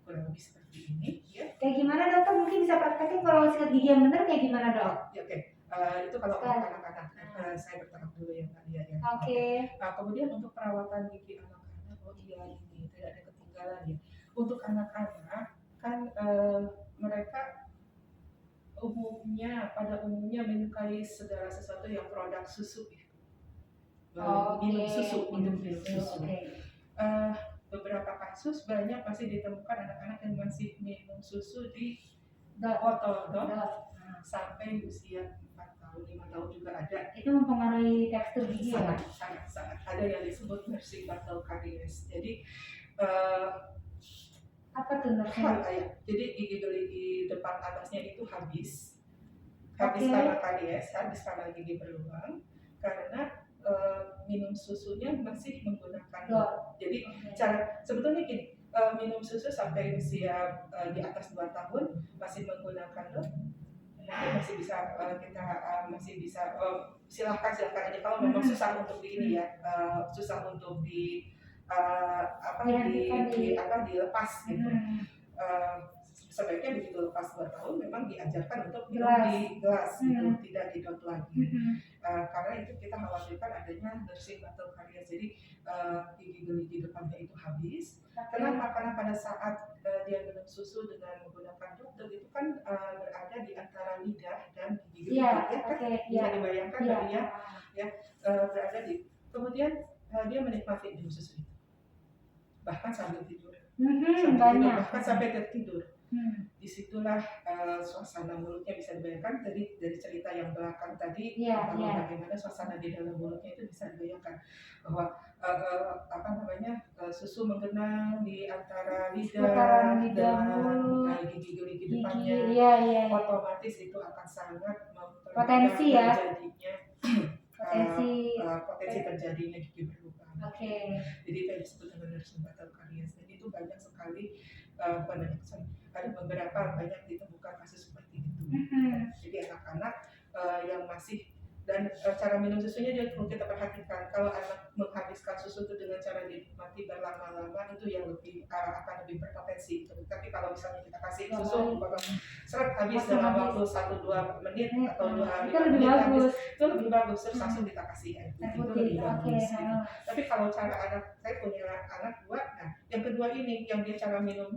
Kurang lebih seperti ini ya. Kayak gimana dokter, mungkin bisa praktekin kalau sikat gigi yang benar kayak gimana dok? Itu kalau untuk anak-anak saya bertahap dulu ya Mbak Lia ya. Kemudian untuk perawatan gigi anak-anak, ini tidak ada ketinggalan ya. Untuk anak-anak kan mereka pada umumnya menyukai segala sesuatu yang produk susu ya. Minum susu. Beberapa kasus banyak masih ditemukan anak-anak yang masih minum susu di botol sampai usia 4 tahun, 5 tahun juga ada. Itu mempengaruhi tekstur gigi ya? Sangat. Ada yang disebut nursing battle caries. Jadi apa tuh nursing? Jadi gigi depan atasnya itu habis karena karies, habis karena gigi berlubang, karena minum susunya masih menggunakan dot. Jadi cara sebetulnya gini, minum susu sampai usia di atas 2 tahun masih menggunakan dot, masih bisa silahkan aja kalau memang susah untuk susah untuk dilepas gitu. Sebaiknya begitu lepas 2 tahun memang diajarkan untuk minum di gelas gitu, tidak di dot lagi. Karena itu kita khawatirkan adanya nursing battle caries. Jadi gigi depannya itu habis. Kenapa? Karena pada saat dia minum susu dengan menggunakan dot itu kan berada di antara lidah dan gigi bisa dibayangkan berada di. Kemudian dia menikmati minum susu itu, bahkan sambil tidur. Bahkan sampai tertidur. Disitulah suasana mulutnya bisa dibayangkan dari cerita yang belakang tadi, bagaimana suasana di dalam mulutnya itu bisa dibayangkan bahwa susu menggenang di antara Seputaran lidah lidah, dan mulut, gigi-gigi gigi, depannya, iya iya. otomatis itu akan sangat Potensi ya. terjadinya potensi terjadinya gigi berlubang. Jadi itu disebut dengan Henderson Battle caries. Dan itu banyak sekali ada beberapa banyak ditemukan kasus seperti itu. Jadi anak-anak yang masih dan cara minum susunya juga perlu kita perhatikan. Kalau anak menghabiskan susu itu dengan cara dinikmati berlama-lama itu yang lebih akan lebih berpotensi. Tapi kalau misalnya kita kasih susu seret habis dalam waktu 1-2 menit atau 2-5 menit habis, itu lebih bagus. Terus langsung kita kasih air putih, itu lebih bagus. Gitu. Tapi kalau cara saya punya anak 2, nah yang kedua ini yang dia cara minum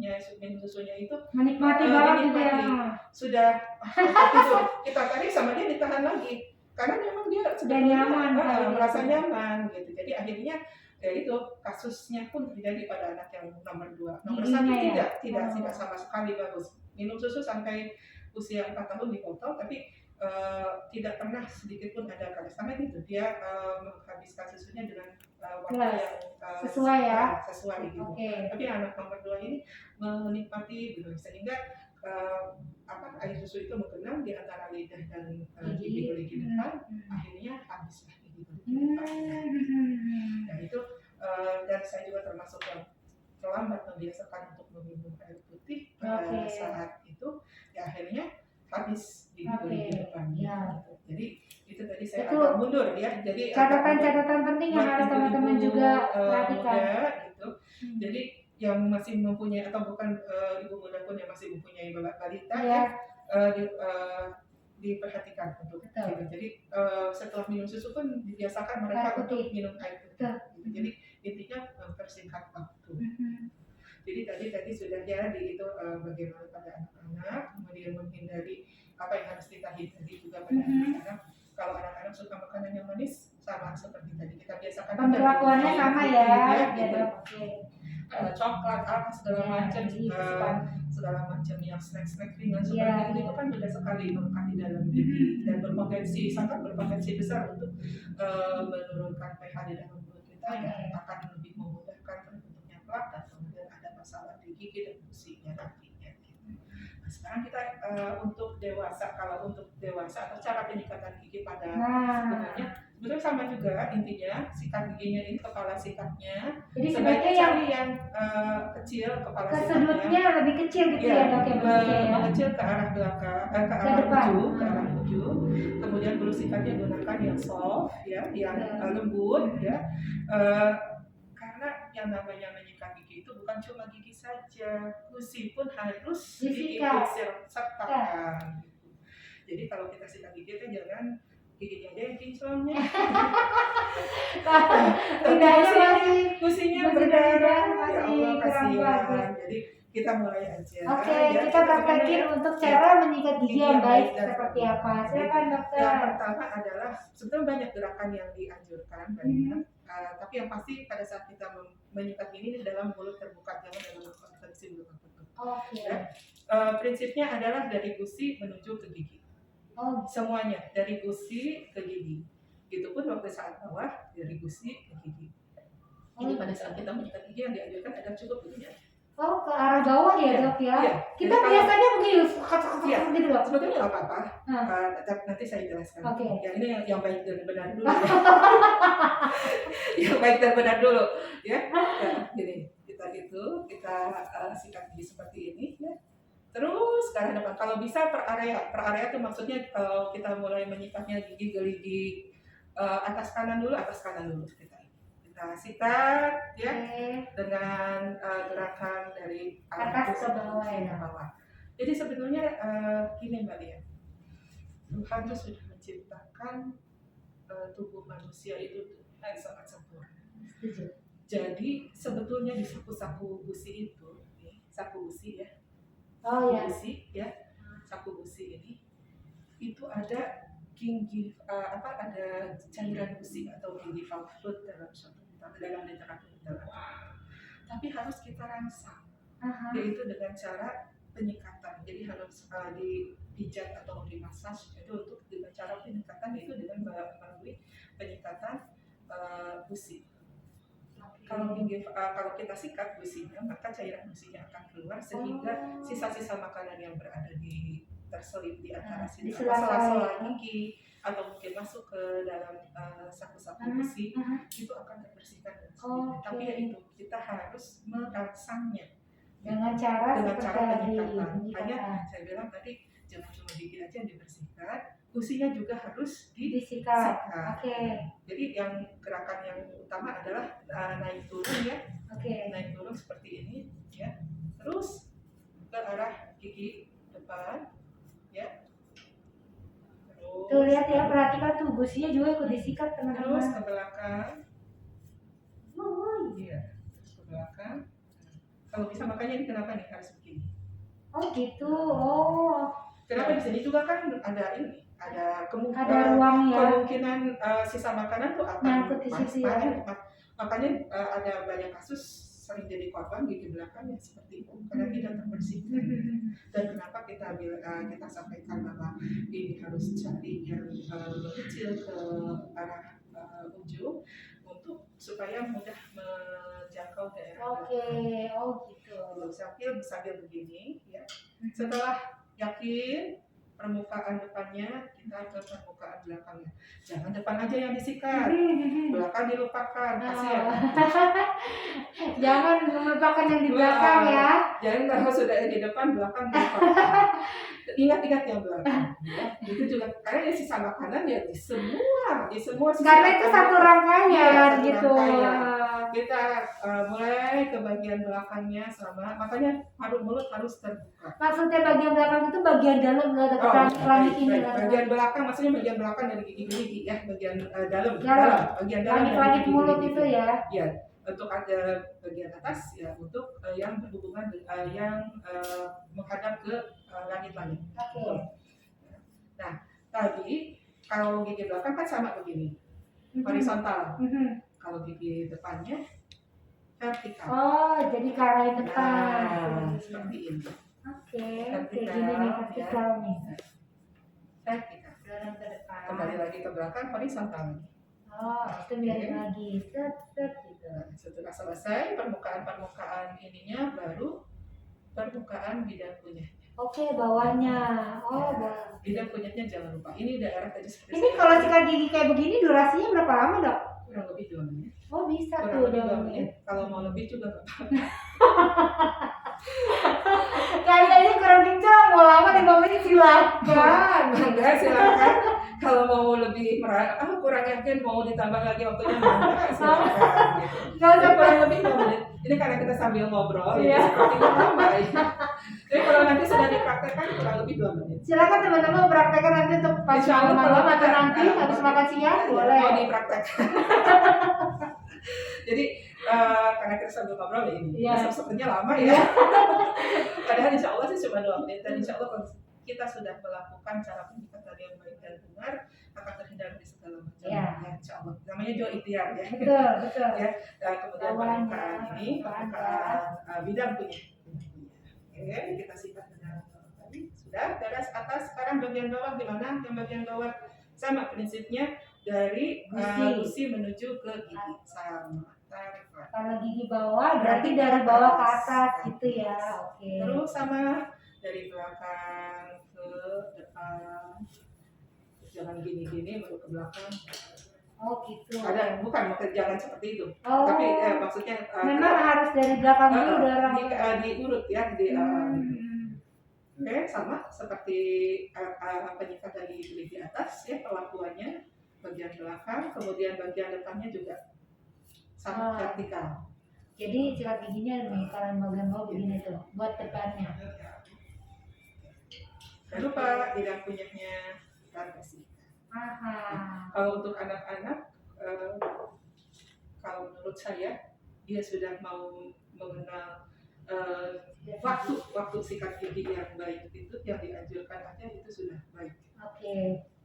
susunya itu menikmati banget gitu ya. Sudah itu kita tarik sama dia ditahan lagi. Karena memang dia sudah nyaman, merasa nyaman gitu. Jadi akhirnya ya itu kasusnya pun terjadi pada anak yang nomor 2. Nomor 1 tidak sama sekali bagus. Minum susu sampai usia 4 tahun di botol, tapi tidak pernah sedikit pun ada kasus. Karena itu dia menghabiskan susunya dengan waktu yang sesuai ya. Sesuai gitu. Tapi anak nomor 2 ini menikmati gitu, sehingga air susu itu menggenang di antara lidah dan gigi depan, akhirnya habislah gigi depan. Dan itu dan saya juga termasuk yang terlambat membiasakan untuk meminum air putih pada saat itu, ya akhirnya habis gigi depannya. Jadi itu tadi saya agak mundur ya. Jadi catatan penting yang harus teman-teman juga perhatikan. Gitu. Jadi yang masih mempunyai atau bukan ibu muda pun yang masih mempunyai balita diperhatikan untuk itu. Jadi setelah minum susu pun dibiasakan mereka untuk minum air putih. Gitu. Jadi intinya mempersingkat waktu. Jadi tadi sudah ya di itu bagaimana pada anak-anak, kemudian menghindari apa yang harus kita hindari juga pada anak-anak. Kalau anak-anak suka makanan yang manis, sama seperti tadi kita biasakan. Pemberlakuannya sama ya. Gitu. Coklat apa segala macam yang snack ringan seperti itu kan mudah sekali melekat di dalam gigi dan sangat berpotensi besar untuk menurunkan pH di dalam mulut kita yang akan lebih memudahkan terbentuknya plak dan kemudian ada masalah di gigi dan gusinya nantinya. Nah, sekarang kita untuk dewasa, kalau untuk dewasa atau cara penyikatan gigi pada umumnya sebetulnya sama juga intinya, sikat giginya ini kepala sikatnya. Jadi sebaiknya yang kecil kepala sikatnya. Kesudutnya lebih kecil gitu ya dok ya. Mengecil ke arah belakang, ke arah ujung. Kemudian bulu sikatnya gunakan yang soft ya, yang lembut ya. Karena yang namanya menyikat gigi itu bukan cuma gigi saja, gusi pun harus diikut sertakan. Jadi kalau kita sikat gigi itu jangan giginya aja yang kinclongnya. Gusinya berdarah, ya Allah kasihan. Jadi kita mulai aja. Kita praktekin untuk cara menyikat gigi yang baik seperti apa. Silakan dokter. Yang pertama adalah sebetulnya banyak gerakan yang dianjurkan banyak. Tapi yang pasti pada saat kita menyikat gigi dalam mulut terbuka, jangan dalam kondisi mulut tertutup. Prinsipnya adalah dari gusi menuju ke gigi. Semuanya dari gusi ke gigi. Gitu pun waktu saat bawah dari gusi ke gigi. Jadi pada saat kita menyikat gigi yang dianjurkan adalah cukup begini aja. Ke arah bawah ya dok ya. Kita biasanya begini gitu dok. Sebetulnya nggak apa-apa. Nanti saya jelaskan. Ya ini yang baik dan benar dulu. Yang baik dan benar dulu. Ya. Gini kita sikat gigi seperti ini ya. Terus ke arah depan. Kalau bisa per area itu maksudnya kalau kita mulai menyikatnya gigi geligi atas kanan dulu kita sikat ya dengan gerakan dari atas ke bawah. Jadi sebetulnya gini Mbak Lia, Tuhan itu sudah menciptakan tubuh manusia itu sangat sempurna. Jadi sebetulnya di saku gusi itu, saku gusi ya. Gusi ya, saku gusi ini itu ada ada cairan gusi atau gingival fluid dalam literatur. Tapi harus kita rangsang, yaitu dengan cara penyikatan. Jadi harus dipijat atau dimasaj itu untuk dengan cara penyikatan itu dengan melalui penyikatan gusi. Kalau kita sikat gusinya, maka cairan gusinya akan keluar sehingga sisa-sisa makanan yang berada terselip di antara di sela-sela gigi atau mungkin masuk ke dalam saku-saku gusi itu akan terbersihkan dengan sendirinya. Tapi ya itu kita harus merangsangnya dengan cara penyikatan. Hanya saya bilang tadi jangan cuma gigi aja yang dibersihkan, gusinya juga harus disikat. Jadi yang gerakan yang utama adalah naik turun ya, naik turun seperti ini ya, terus ke arah gigi depan ya. Tuh lihat ya, perhatikan tuh gusinya juga ikut disikat teman-teman. Terus ke belakang. Iya, terus ke belakang. Kalau bisa makanya ini kenapa nih harus begini? Oh gitu. Kenapa di sini juga kan ada ini, ada ruang ya. Kemungkinan sisa makanan tuh akan nyangkut di situ ya. Makanya ada banyak kasus sering jadi korban gigi belakang yang seperti itu karena tidak terbersihkan. Dan kenapa kita sampaikan bahwa ini harus cari yang kecil ke arah ujung untuk supaya mudah menjangkau daerah. Gitu. Sambil begini ya. Setelah yakin permukaan depannya, kita ke permukaan belakangnya. Jangan depan aja yang disikat, belakang dilupakan, kasihan. Jangan melupakan yang di belakang ya. Jangan kalau sudah di depan, belakang dilupakan. Ingat-ingat yang belakang. Ya. Itu juga karena sisa makanan ya di semua sisi. Karena itu satu rangkaian gitu. Kita mulai ke bagian belakangnya sama, makanya mulut harus terbuka. Maksudnya bagian belakang itu bagian dalam nggak ada langit ini. Bagian belakang maksudnya bagian belakang dari gigi ya, bagian dalam. Bagian dalam. Langit itu gitu ya. Iya. Untuk ada bagian atas ya untuk yang berhubungan yang menghadap ke langit-langit. Nah, tadi kalau gigi belakang kan sama begini, horizontal. Kalau gigi depannya vertikal. Jadi ke arah depan. Seperti ini. Kayak gini nih vertikal nih. Vertikal. Dorong ke depan. Kembali lagi ke belakang horizontal. Itu biarin lagi. Set gitu. Setelah selesai permukaan ininya, baru permukaan bidang kunyahnya. Bawahnya. Bidang kunyahnya jangan lupa. Ini daerah tadi seperti ini kalau sikat gigi kayak begini durasinya berapa lama, Dok? Kurang lebih 2 menit. Bisa kurang tuh lebih 2 menit. Kalau mau lebih juga nggak apa-apa. Kayaknya kurang kencang, mau lama 5 menit silakan. Enggak, silakan. Kalau mau lebih kurang yakin mau ditambah lagi waktunya, enggak silakan. Gitu. Kurang lebih 2 menit. Ini karena kita sambil ngobrol, ya sepertinya lama ya. Jadi kalau nanti sudah dipraktekkan kurang lebih 2 menit. Silakan teman-teman praktekkan nanti untuk pas malam atau nanti habis makan siang boleh. Mau dipraktekkan. Jadi karena kita sambil ngobrol ini, sepertinya lama ya. Padahal insya Allah sih cuma 2 menit dan insya Allah kita sudah melakukan cara penyikatan yang baik dan benar akan terhindar dari segala macam. Ya, insya Allah. Namanya juga ikhtiar ya. Betul. Ya. Dan kemudian permukaan ini, permukaan bidang kunyah. Oke, kita sikat dengan tadi sudah garis atas. Sekarang bagian bawah gimana? Yang bagian bawah sama prinsipnya dari gusi menuju ke gigi sama. Kalau gigi bawah berarti dari bawah ke atas gitu ya. Terus sama dari belakang ke depan. Jangan gini-gini baru ke belakang. Gitu. Ada bukan jangan seperti itu. Tapi maksudnya memang harus dari belakang dulu diurut ya Oke, sama seperti penyikat dari gigi atas ya perlakuannya bagian belakang, kemudian bagian depannya juga sama vertikal. Jadi sikat giginya nih kalau bagian bawah begini tuh buat depannya. Jangan lupa bidang kunyahnya kita bersihkan. Kalau untuk anak-anak, kalau menurut saya dia sudah mau mengenal waktu sikat gigi yang baik itu yang dianjurkan aja itu sudah baik.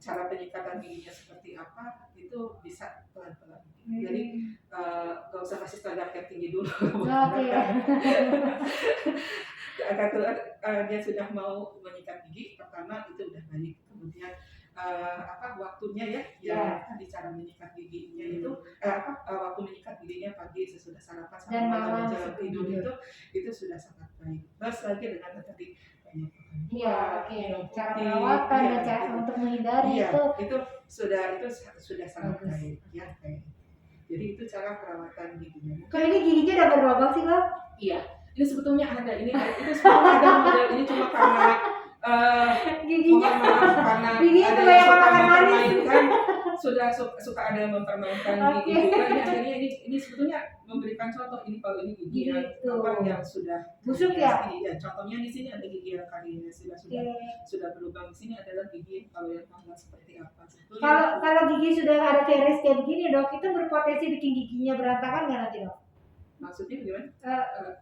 Cara penyikatan giginya seperti apa itu bisa pelan-pelan. Jadi nggak usah kasih standar yang tinggi dulu. Dia sudah mau menyikat gigi pertama itu udah baik. Kemudian waktunya ya, Ya. yang tadi cara menyikat giginya itu waktu menyikat giginya pagi sesudah sarapan Dan sampai malam malamnya jalan sebelum tidur itu sudah sangat baik. Plus lagi dengan tadi banyak makan Iya, buah, oke. minum Cara putih, perawatan iya, dan cara gitu. untuk menghindari Iya, itu itu sudah sangat bagus. baik ya kayak. Jadi itu cara perawatan giginya. Kalau ini giginya udah berlubang sih, Bang? Iya, ini sebetulnya ada itu sebetulnya ada model ini cuma karena Giginya mohon maaf karena giginya ada kebanyakan yang suka makan manis. mempermainkan suka ada yang mempermainkan Oke. gigi juga. Akhirnya ini sebetulnya memberikan contoh ini kalau ini gigi yang Gitu. yang sudah Busuk ya? Iya, contohnya di sini ada gigi yang karinya sudah berlubang. Di sini adalah gigi kalau yang normal seperti apa. Kalau gigi sudah ada keres kayak begini, Dok, itu berpotensi bikin giginya berantakan nggak nanti, Dok? Maksudnya gimana?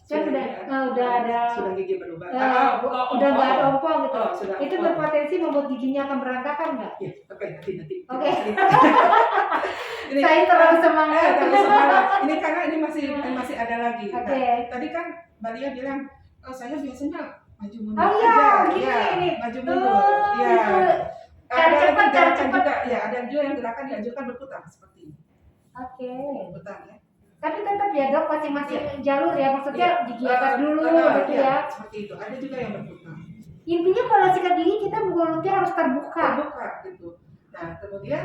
Kan udah ada sudah gigi berlubang. udah nggak ada ompong gitu. Sudah Itu ompong. berpotensi membuat giginya akan berantakan nggak? Ya, oke, nanti. Oke. Ini Saya terlalu semangat. terlalu semangat. Ini karena ini masih ada lagi. Oke. Nah, tadi kan Mbak Lia bilang, saya biasanya maju mundur Oh iya, aja. gini Ya, nih. maju mundur. Oh, Ya. itu. Cara Ada cepat, lagi cara gerakan cepat. juga. Ya, ada juga yang gerakan dianjurkan berputar seperti ini. Oke. Berputar ya. Tapi tetap ya, Dok, masing-masing jalur ya, maksudnya gigi atas dulu gitu ya. ya. Seperti itu. Ada juga yang berputar. Intinya kalau sikat gigi kita mulutnya harus terbuka. Terbuka gitu. Nah, kemudian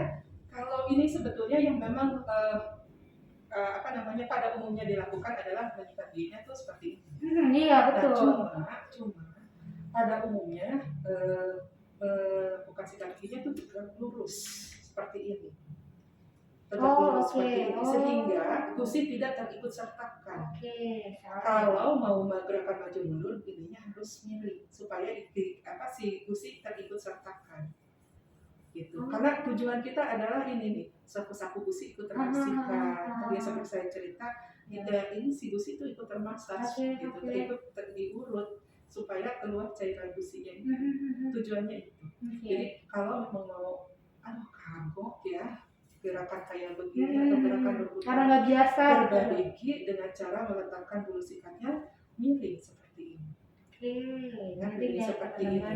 kalau ini sebetulnya yang memang pada umumnya dilakukan adalah menyikat giginya tuh seperti ini. Iya, betul. Nah, cuma pada umumnya bukan sikat giginya tuh tegak lurus seperti ini. Tegak lurus seperti ini sehingga gusi tidak terikut sertakan. Kalau mau gerakan maju mundur ininya harus miring supaya si gusi terikut sertakan. Gitu. Karena tujuan kita adalah ini nih, saku-saku gusi ikut terbersihkan. Tadi seperti saya cerita, ini si gusi itu ikut termasaj, gitu, ikut diurut supaya keluar cairan gusinya. Tujuannya itu. Jadi kalau memang mau kagok ya gerakan kayak begini atau gerakan berputar, karena nggak biasa perbaiki dengan cara meletakkan bulu sikatnya miring seperti ini. Miring seperti ini.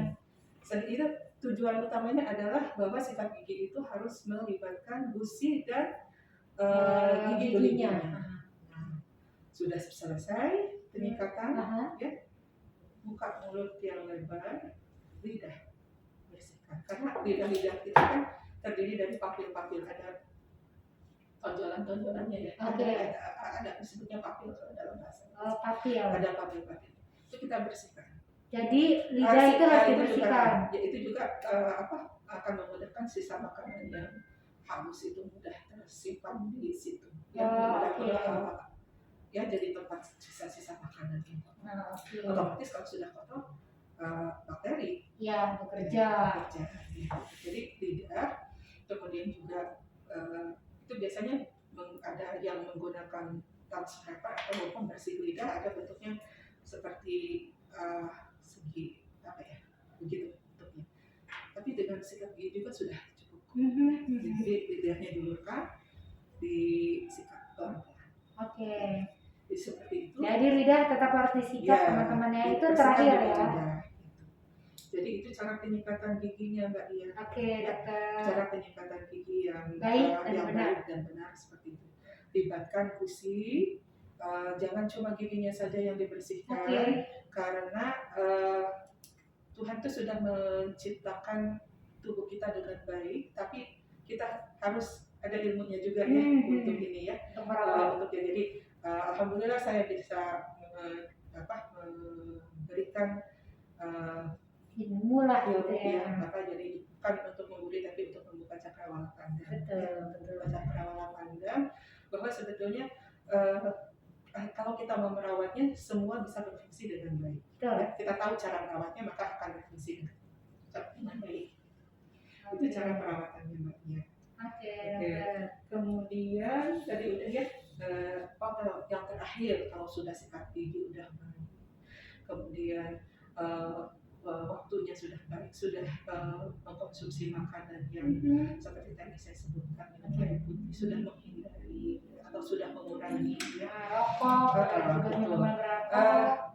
Itu tujuan utamanya adalah bahwa sikat gigi itu harus melibatkan gusi dan gigi-giginya. Nah, sudah selesai penyikatan, ya, buka mulut yang lebar, lidah bersihkan. Karena lidah kita kan terdiri dari papil-papil, ada tonjolan-tonjolannya ya. Ada disebutnya papil dalam bahasa. Papil. Ada papil-papil. Itu kita bersihkan. Jadi lidah itu harus dibersihkan. Itu juga akan memudahkan sisa makanan yang halus itu mudah tersimpan di situ. Ya jadi tempat sisa-sisa makanan itu. Otomatis kalau sudah kotor bakteri bekerja. Jadi lidah, kemudian juga itu biasanya ada yang menggunakan tongue scraper atau pembersih lidah, ada bentuknya seperti segi begitu bentuknya. Tapi dengan sikat gigi juga sudah cukup. Jadi lidahnya diulurkan, disikat pelan-pelan. Jadi seperti itu. Jadi lidah tetap harus disikat, teman-temannya itu terakhir ya. Jadi itu cara penyikatan giginya Mbak Lia. Dokter. Cara penyikatan gigi yang baik dan benar seperti itu. Libatkan gusi. Jangan cuma giginya saja yang dibersihkan, karena Tuhan itu sudah menciptakan tubuh kita dengan baik, tapi kita harus ada ilmunya juga ya untuk ini ya, untuk jadi alhamdulillah saya bisa memberikan ilmu lah gitu ya. Jadi bukan untuk membuli tapi untuk membuka cakrawala pandang. Betul. Cakrawala pandang bahwa sebetulnya kalau kita mau merawatnya, semua bisa berfungsi dengan baik. Ya, kita tahu cara merawatnya, maka akan berfungsi dengan baik. Itu cara perawatannya, Mbak Nia. Kemudian tadi udah ya, yang terakhir kalau sudah sikat gigi udah baik. Kemudian waktunya sudah baik, sudah mengkonsumsi makanan yang seperti tadi saya sebutkan, minum air putih, sudah menghindari atau sudah mengurangi rokok, juga minuman beralkohol.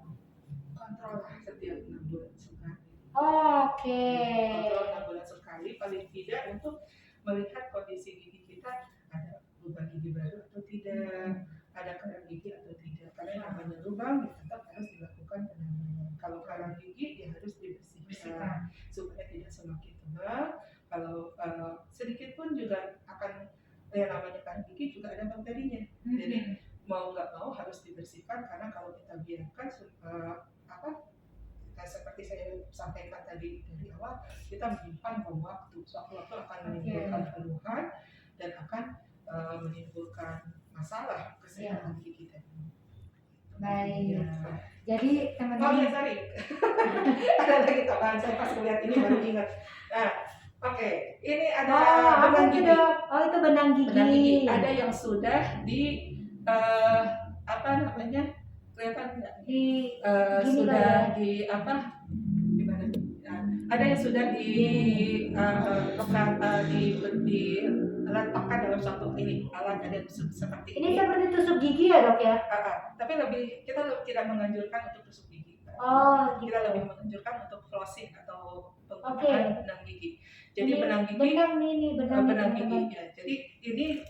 Kontrol setiap 6 bulan sekali. Kontrol 6 bulan sekali paling tidak. tidak untuk melihat kondisi gigi kita ada lubang gigi baru atau tidak, ada karang gigi atau tidak. Karena yang namanya lubang ya tetap harus dilakukan penanganan. Kalau karang gigi ya harus dibersihkan supaya tidak semakin tebal. Kalau sedikit pun juga akan yang namanya karang gigi juga ada bakterinya. Jadi mau nggak mau harus dibersihkan, karena kalau kita biarkan seperti saya sampaikan tadi dari awal, kita menyimpan bom waktu. Suatu waktu akan menimbulkan keluhan dan akan menimbulkan masalah kesehatan gigi tadi. Baik. Ya. Jadi Oh teman-teman. ya, sorry. Ada lagi tambahan, saya pas melihat ini baru ingat. Nah, oke. Ini ada benang gigi. Itu benang gigi. Benang gigi. Ada yang sudah di apa namanya? Kelihatan tidak? Sudah di apa? Gimana? Nah, ada yang sudah diletakkan dalam satu alat ada seperti ini. Ini seperti tusuk gigi ya, Dok ya? Tapi kita tidak menganjurkan untuk tusuk gigi. Gitu. Kita lebih menganjurkan untuk flossing atau penggunaan benang gigi. Jadi ini benang gigi, benang gigi. Ya. Jadi ini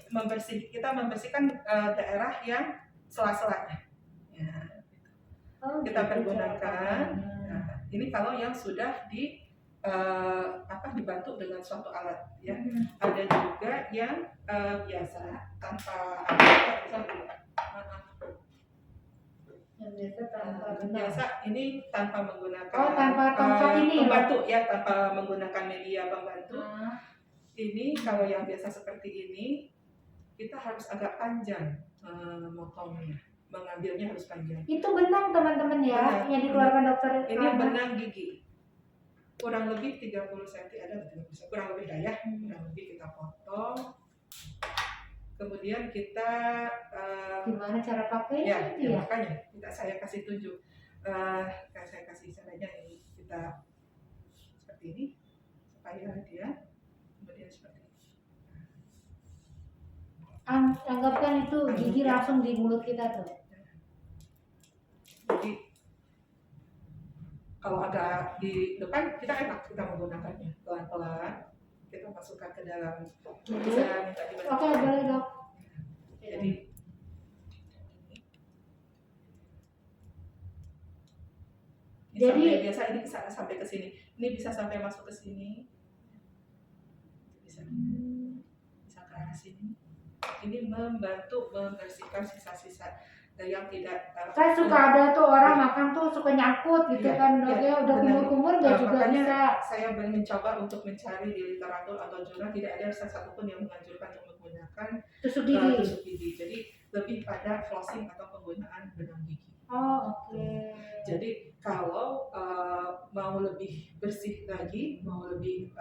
kita membersihkan daerah yang sela-selanya. Ya. Kita pergunakan. Nah, ini kalau yang sudah dibantu dengan suatu alat, ya. Ada juga yang biasa tanpa biasa ini tanpa menggunakan pembantu ya, tanpa menggunakan media pembantu. Ini kalau yang biasa seperti ini kita harus agak panjang motongnya, mengambilnya harus panjang. Itu benang teman-teman ya, yang dikeluarkan dokter. Ini benang gigi, kurang lebih 30 cm ada, kurang lebih ya, kurang lebih kita potong. Kemudian kita gimana cara pakai? Ya, makanya saya kasih tunjuk. Saya kasih caranya ini, kita seperti ini supaya dia kemudian seperti ini. Anggapkan itu gigi langsung di mulut kita tuh. Jadi kalau agak di depan kita enak kita menggunakannya, pelan-pelan kita masukkan ke dalam. Bisa minta dibantu. Oke, boleh Dok. Jadi biasa ini bisa sampai ke sini. Ini bisa sampai masuk ke sini. Bisa ke arah sini. Ini membantu membersihkan sisa-sisa yang tidak. Saya suka ada tuh orang makan tuh suka nyangkut gitu kan, Dok ya, udah kumur-kumur nggak juga bisa. Saya mencoba untuk mencari di literatur atau jurnal tidak ada satupun yang menganjurkan untuk menggunakan tusuk gigi. Jadi lebih pada flossing atau penggunaan benang gigi. Oke. Jadi kalau mau lebih bersih lagi, mau lebih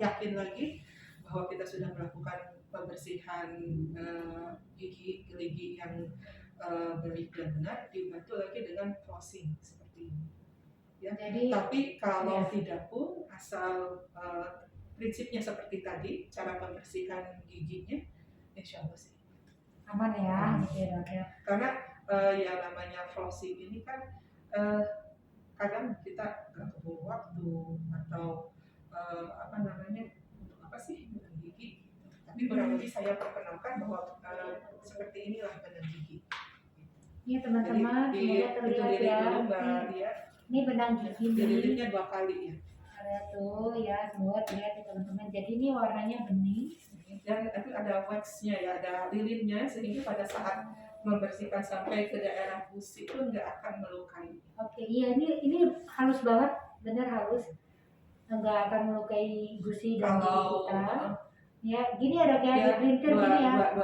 yakin lagi bahwa kita sudah melakukan pembersihan gigi yang baik dan benar, dibantu lagi dengan flossing seperti ini. Ya. Tapi kalau tidak pun, asal prinsipnya seperti tadi, cara pembersihan giginya, insya Allah sih aman ya. Karena yang namanya flossing ini kan kadang kita nggak perlu waktu atau untuk apa sih benang gigi. Tapi kurang lebih saya perkenalkan bahwa seperti inilah benang gigi. Ini teman-teman, semoga terlihat ya. Ini benang gigi dililitnya 2 kali ya. Ada tuh ya, semoga terlihat ya teman-teman. Jadi ini warnanya bening. Dan tapi ada waxnya ya, ada lilinnya, sehingga pada saat membersihkan sampai ke daerah gusi itu nggak akan melukai. Oke, iya ini halus banget, benar halus. Nggak akan melukai gusi dan gigi kita. Ya, gini ada kayak printer gini ya.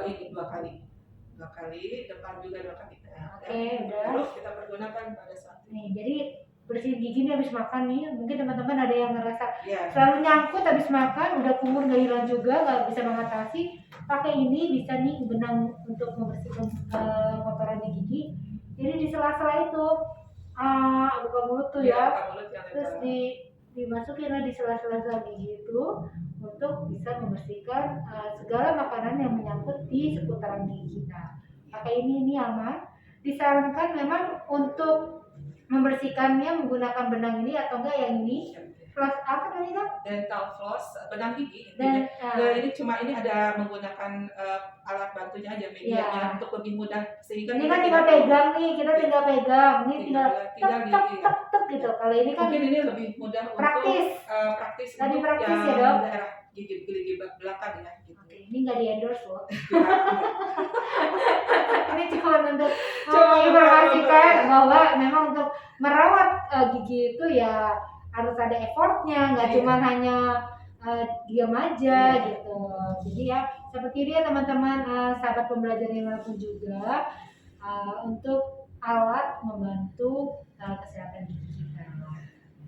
Dua kali, depan juga 2 kali. Oke, udah. Lalu kita pergunakan pada saat ini. Jadi bersihin gigi nih habis makan nih, mungkin teman-teman ada yang ngerasa selalu nyangkut habis makan, udah kumur nggak hilang juga, nggak bisa mengatasi, pakai ini bisa nih benang untuk membersihkan kotoran di gigi. Jadi di sela-sela itu buka mulut tuh ya, terus dimasukin di sela-sela gigi itu untuk bisa membersihkan segala makanan yang menyangkut di seputaran gigi kita. Pakai ini aman. Disarankan memang untuk membersihkannya menggunakan benang ini atau enggak yang ini. Floss apa tadi dok? dental floss, benang gigi Dan intinya. Ini cuma ini ada menggunakan alat bantunya aja, medianya untuk lebih mudah sehingga ini kita kan tinggal pegang nih, kita tinggal pegang, ini tinggal tinggal tek tek tek tek gitu. Kalau ini kan mungkin ini lebih mudah praktis. untuk praktis Tadi untuk praktis yang ya dok. daerah gigi belakang ya. Gitu. Oke, ini nggak di endorse loh. Ini cuma untuk Coba, menginformasikan bahwa memang untuk merawat gigi itu ya harus ada effortnya, nggak Iya. cuma hanya diam aja Iya. gitu. Jadi ya seperti ini ya teman-teman, sahabat pembelajar yang lain juga untuk alat membantu kesehatan gigi kita.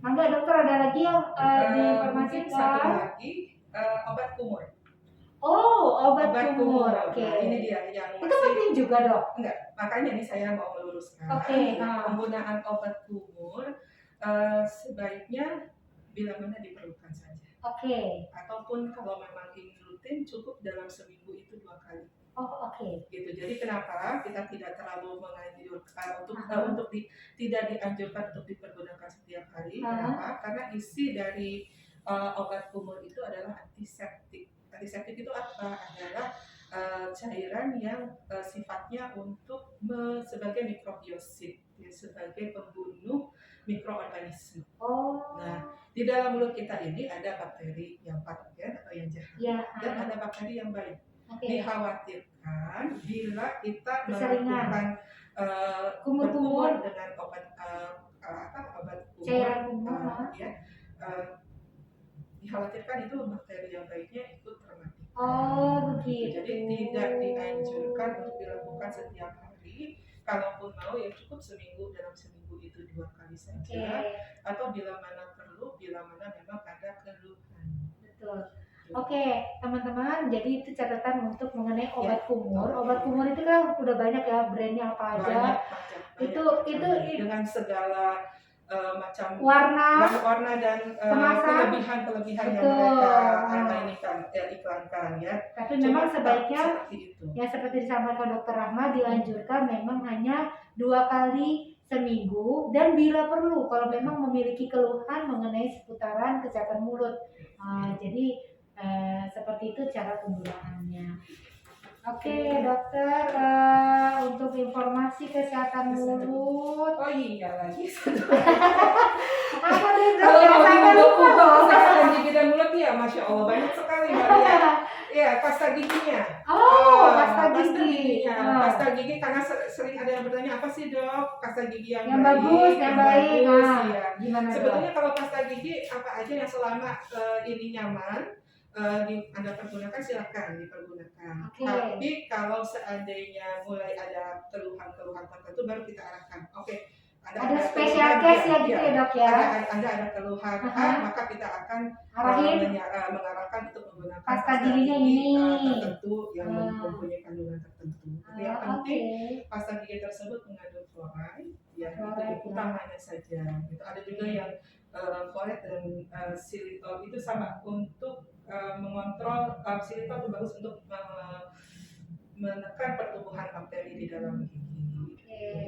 Mangga dokter, ada lagi yang Mungkin satu diinformasikan? lagi obat kumur. Oh, obat kumur. Oke. Nah, ini dia yang Itu penting juga dok. enggak, makanya ini saya mau meluruskan. Oke. Penggunaan obat kumur sebaiknya bila mana diperlukan saja. Oke. Ataupun kalau memang ingin rutin cukup dalam seminggu itu 2 kali. Oh, oke. Gitu. Jadi kenapa kita tidak terlalu menganjurkan untuk tidak dianjurkan untuk dipergunakan setiap hari? Kenapa? Karena isi dari obat kumur itu adalah antiseptik. Antiseptik itu apa? Adalah cairan yang sifatnya untuk sebagai mikrobiosit, ya, sebagai pembunuh mikroorganisme. Oh. Nah, di dalam mulut kita ini ada bakteri yang patogen atau yang jahat, Ya. dan ada bakteri yang baik. Oke. Dikhawatirkan bila kita Keseringan. melakukan Kumur-kumur dengan obat obat kumur, cairan kumur, ya, dikhawatirkan itu bakteri yang baiknya ikut termati. Oh, begitu. Jadi tidak dianjurkan untuk dilakukan setiap hari. Kalaupun mau ya cukup seminggu, dalam seminggu itu 2 kali saja. Atau bila mana perlu, bila mana memang ada keluhan. Betul. Oke, teman-teman, jadi itu catatan untuk mengenai obat kumur. Obat kumur itu kan udah banyak ya brandnya apa aja. Banyak, dengan segala macam warna dan kelebihan yang mereka iklankan ya. Tapi memang sebaiknya seperti itu. Ya seperti disampaikan Dokter Rahma, dianjurkan memang hanya 2 kali seminggu, dan bila perlu kalau memang memiliki keluhan mengenai seputaran kesehatan mulut. Jadi seperti itu cara penggunaannya. Oke, dokter, untuk informasi kesehatan mulut. Oh iya lagi. Apa nih dok? Kalau Sampai lupa loh. kesehatan gigi dan mulut ya, masya Allah banyak sekali Mbak Lia. Ya, pasta giginya. Pasta gigi. Pasta gigi karena sering ada yang bertanya apa sih dok pasta gigi yang baik, bagus, yang baik. Ya. Gimana sebetulnya kalau pasta gigi apa aja yang selama ini nyaman Anda pergunakan, silakan dipergunakan. Tapi kalau seandainya mulai ada keluhan-keluhan tertentu baru kita arahkan. Ada special case ya gitu ya dok ya. Anda ada keluhan, maka kita akan mengarahkan untuk menggunakan pasta giginya ini tertentu yang mempunyai kandungan tertentu. Yang penting pasta gigi tersebut mengandung fluoride, ya itu utamanya saja. Gitu. Ada juga yang fluoride dan xylitol itu sama untuk mengontrol. Xylitol itu bagus untuk menekan pertumbuhan bakteri di dalam gigi.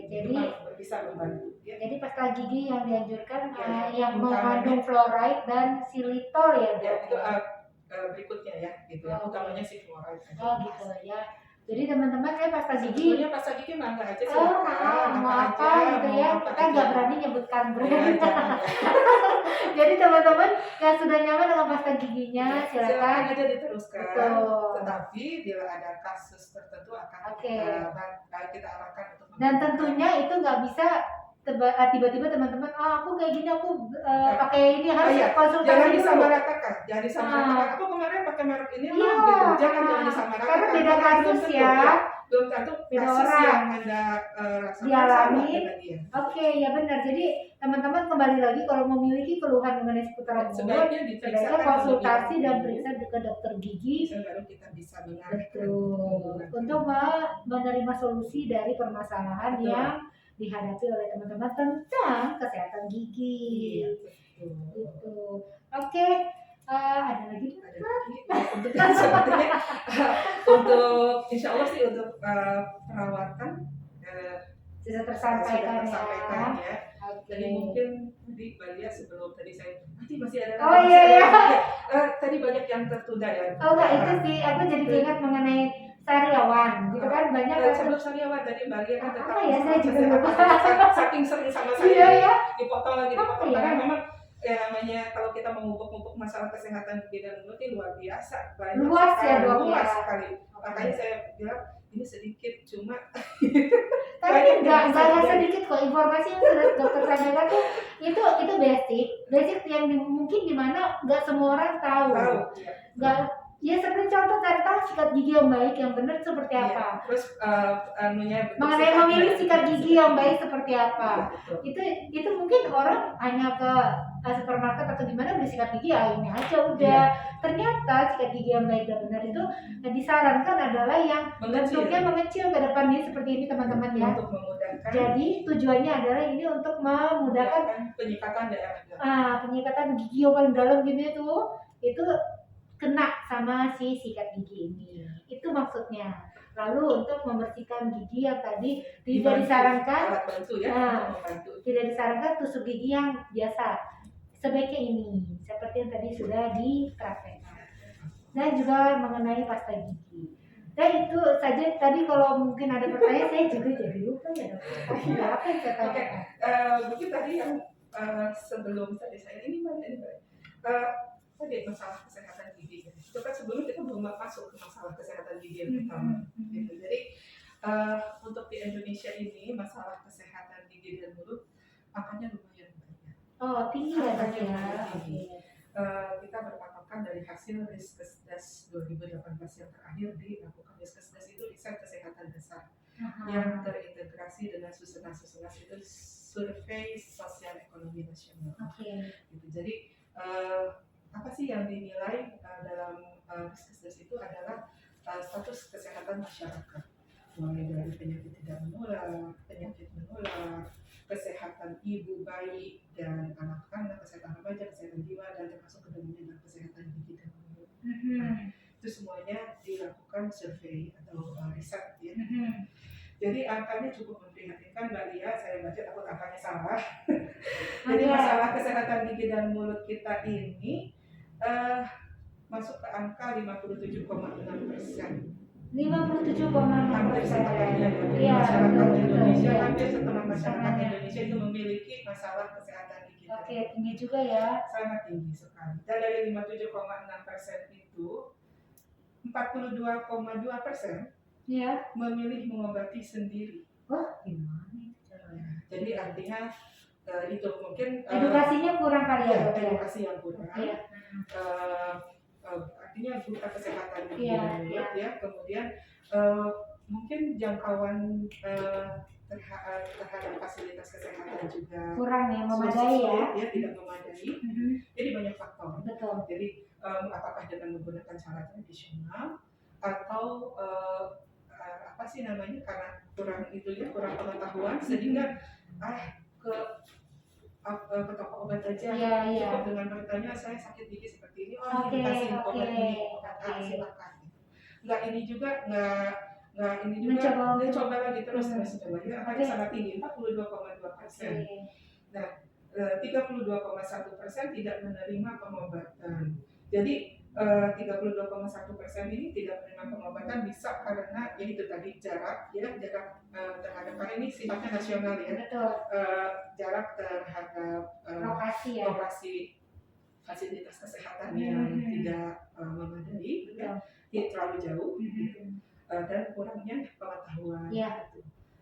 Jadi bisa membantu. Ya. Jadi pasta gigi yang dianjurkan yang mengandung fluoride dan xylitol ya dok. Ya itu berikutnya ya, gitu. Utamanya si fluoride. Gitu ya. Jadi teman-teman pasta gigi. Sebetulnya pasta gigi mangga aja silakan. Mau apa gitu ya. Kita nggak berani nyebutkan brand. Jadi teman-teman yang sudah nyaman dengan pasta giginya silakan aja diteruskan. Tetapi bila ada kasus tertentu akan kita arahkan untuk. Dan tentunya itu nggak bisa tiba-tiba teman-teman aku kayak gini aku pakai ini harus konsultasi jangan dulu. Disamaratakan. Aku kemarin pakai merek ini gitu. Jangan disamaratakan. Karena beda kasus ya. Belum tentu beda kasus orang yang Anda rasakan dialami. Ya benar. Jadi teman-teman kembali lagi kalau memiliki keluhan mengenai seputaran mulut, sebaiknya konsultasi dan periksa ke dokter gigi. Baru kita bisa mengarahkan. Betul. Untuk menerima solusi dari permasalahan yang dihadapi oleh teman-teman tentang kesehatan gigi. Gitu. Oke. Ada lagi? Untuk sebetulnya untuk insya Allah sih untuk perawatan sudah tersampaikan ya. Jadi mungkin tadi Mbak Lia sebelum tadi saya nanti masih ada Oh iya. tadi banyak yang tertunda ya. Oh enggak, itu sih aku jadi ingat mengenai sariawan gitu kan, banyak kan. Sebelum sariawan tadi Mbak Lia kan tentang Apa ya, saya juga lupa. saking sering sama saya Iya ya. dipotong Apa ya? karena memang ya namanya kalau kita mengubuk-ubuk masalah kesehatan gigi dan mulut ini luar biasa, banyak Luas ya, Dok, luas ya. sekali. Makanya saya bilang ini sedikit cuma Tapi enggak sedikit kok informasi yang sudah dokter sampaikan tuh, itu basic yang mungkin dimana nggak semua orang tahu. Nggak, ya seperti contoh tadi tahu sikat gigi yang baik yang benar seperti apa. Terus mengenai memilih sikat gigi yang baik seperti apa. Itu mungkin orang hanya ke supermarket atau gimana beli sikat gigi ya ini aja udah. Ternyata sikat gigi yang baik dan benar itu disarankan adalah yang bentuknya mengecil ke depan nih seperti ini teman-teman ya. Untuk memudahkan. Jadi tujuannya adalah ini untuk memudahkan penyikatan daerah. Penyikatan gigi yang paling dalam gini tuh itu kena sama si sikat gigi ini. Itu maksudnya. Lalu untuk membersihkan gigi yang tadi tidak disarankan, tidak disarankan tusuk gigi yang biasa. Sebaiknya ini, seperti yang tadi sudah dipraktekkan. Dan juga mengenai pasta gigi. Dan itu saja tadi, kalau mungkin ada pertanyaan saya juga jadi lupa ya dok. Apa yang saya tanyakan? Mungkin tadi yang sebelum tadi saya ini tadi masalah kesehatan gigi. Itu kan sebelum kita belum masuk ke masalah kesehatan gigi yang pertama. Gitu. Jadi untuk di Indonesia ini masalah kesehatan gigi dan mulut angkanya lumayan banyak. Oh tinggi ya dok ya. Kita berpatokan dari hasil Riskesdas 2018 yang terakhir dilakukan. Riskesdas itu riset kesehatan dasar yang terintegrasi dengan Susenas itu survei sosial ekonomi nasional. Gitu. Jadi apa sih yang dinilai dalam Riskesdas itu adalah status kesehatan masyarakat, mulai dari penyakit tidak menular, penyakit menular, kesehatan ibu, bayi, dan anak-anak, kesehatan remaja, kesehatan jiwa, dan termasuk kemudian kesehatan gigi dan mulut. Itu semuanya dilakukan survei atau riset ya. Jadi angkanya cukup memprihatinkan Mbak Lia, saya baca takut angkanya salah. Jadi masalah kesehatan gigi dan mulut kita ini masuk ke angka 57,6%. 57,6%. Hampir setengahnya masyarakat Indonesia, hampir setengah masyarakat Indonesia itu memiliki masalah kesehatan gigi. Tinggi juga ya. Sangat tinggi sekali. Dan dari 57,6% itu 42,2% memilih mengobati sendiri. Gimana? Jadi artinya itu mungkin edukasinya kurang kali ya. Edukasi yang kurang. Artinya buta kesehatan gigi dan mulut ya. Kemudian mungkin jangkauan terhadap fasilitas kesehatan juga kurang ya, memadai ya. Tidak memadai. Jadi banyak faktor. Betul. Jadi apakah dengan menggunakan cara tradisional atau apa sih namanya, karena kurang kurang pengetahuan sehingga ke toko obat aja, cukup dengan bertanya saya sakit gigi seperti ini, dikasih obat ini, silakan. Nggak ini juga coba lagi terus coba ya, angkanya sangat tinggi 42,2%. Nah 32,1% tidak menerima pengobatan. Jadi 32,1% ini tidak menerima pengobatan bisa karena yaitu tadi jarak terhadap, karena ini sifatnya nasional ya. Jarak terhadap lokasi fasilitas kesehatan yang tidak memadai, tidak terlalu jauh, dan kurangnya pengetahuan.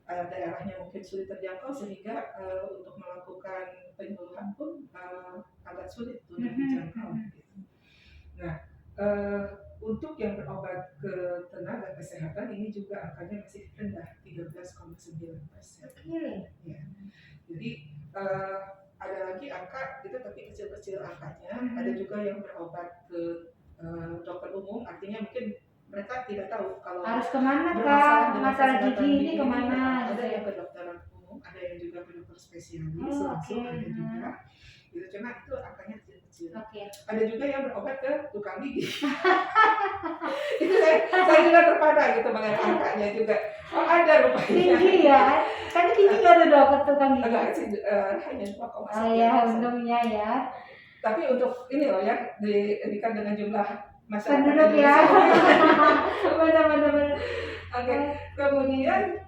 Daerahnya mungkin sulit terjangkau sehingga untuk melakukan penyuluhan pun agak sulit untuk dijangkau. Nah, untuk yang berobat ke tenaga kesehatan ini juga angkanya masih rendah, 13,9%. Ya. Jadi ada lagi angka itu tapi kecil-kecil angkanya. Ada juga yang berobat ke dokter umum, artinya mungkin mereka tidak tahu kalau harus kemana kak, masalah gigi ini kemana. Ada yang ke dokter umum, ada yang juga ke dokter spesialis langsung, ada juga. Gitu, cuma itu angkanya kecil-kecil. kecil. Oke. Ada juga yang berobat ke tukang gigi. Itu saya juga terpana gitu mengenai angkanya juga. Oh ada rupanya. Tinggi ya. Kan tinggi nggak tuh dok ke tukang gigi? Agak sih hanya 2,1. Oh ya, untungnya ya. Tapi untuk ini loh ya, diberikan dengan jumlah masyarakat Penduduk ya. Benar-benar. Oke, kemudian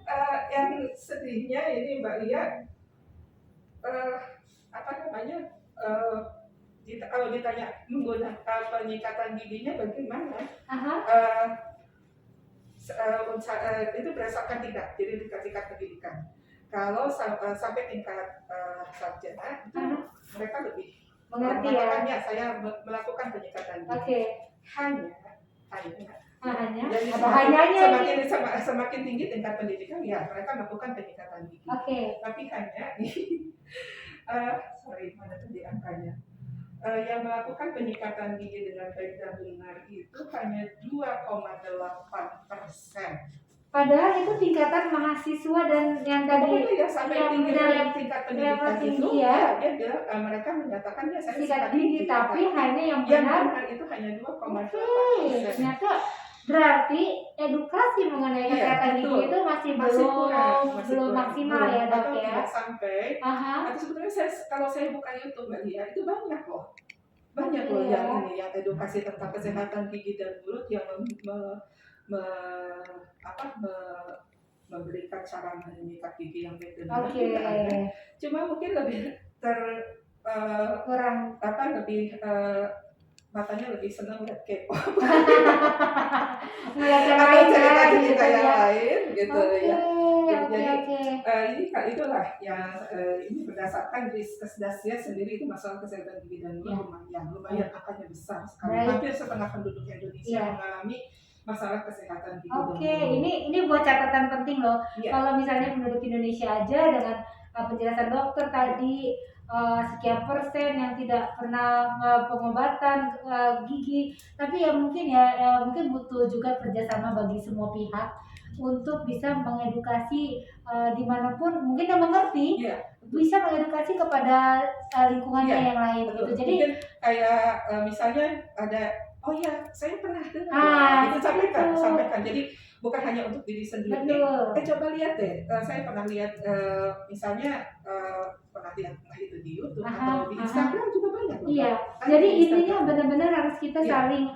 yang sedihnya ini Mbak Lia, apa namanya, kalau ditanya menggunakan penyikatan giginya bagaimana, itu berdasarkan tingkat, jadi tingkat pendidikan. Kalau sampai tingkat sarjana, itu mereka lebih Mengerti ya. makanya saya melakukan penyikatan gigi. Hanya. Jadi Apa hanyanya semakin tinggi tingkat pendidikan ya mereka melakukan penyikatan gigi. Tapi hanya mana tadi angkanya? Yang melakukan penyikatan gigi dengan baik dan benar itu hanya 2,8%. Padahal itu tingkatan mahasiswa dan yang tadi ya, sampai tinggi tingkat pendidikan itu ya. Mereka menyatakan ya saya sikat gigi, tapi hanya yang benar itu hanya 2,8%. Ternyata berarti edukasi mengenai kesehatan gigi itu masih belum maksimal ya dok ya. Tidak sampai. Atau sebetulnya kalau saya buka YouTube Mbak Lia itu banyak loh yang edukasi tentang kesehatan gigi dan mulut yang memberikan cara menyikat gigi yang benar. Cuma mungkin lebih kurang matanya lebih senang lihat K-pop. Atau cerita-cerita yang lain gitu ya. Jadi itulah yang ini berdasarkan Riskesdasnya sendiri itu masalah kesehatan gigi dan mulut lumayan angkanya besar sekali. Hampir setengah penduduk Indonesia mengalami masalah kesehatan gigi. Ini buat catatan penting loh. Kalau misalnya penduduk Indonesia aja dengan penjelasan dokter tadi sekian persen yang tidak pernah pengobatan gigi, tapi mungkin butuh juga kerjasama bagi semua pihak untuk bisa mengedukasi dimanapun mungkin yang mengerti bisa mengedukasi kepada lingkungannya yang lain gitu. Jadi mungkin kayak misalnya ada saya pernah dengar itu sampaikan. Jadi bukan hanya untuk diri sendiri. Coba lihat deh, saya pernah lihat misalnya pernah lihat itu di YouTube atau di Instagram juga banyak. Jadi intinya benar-benar harus kita saling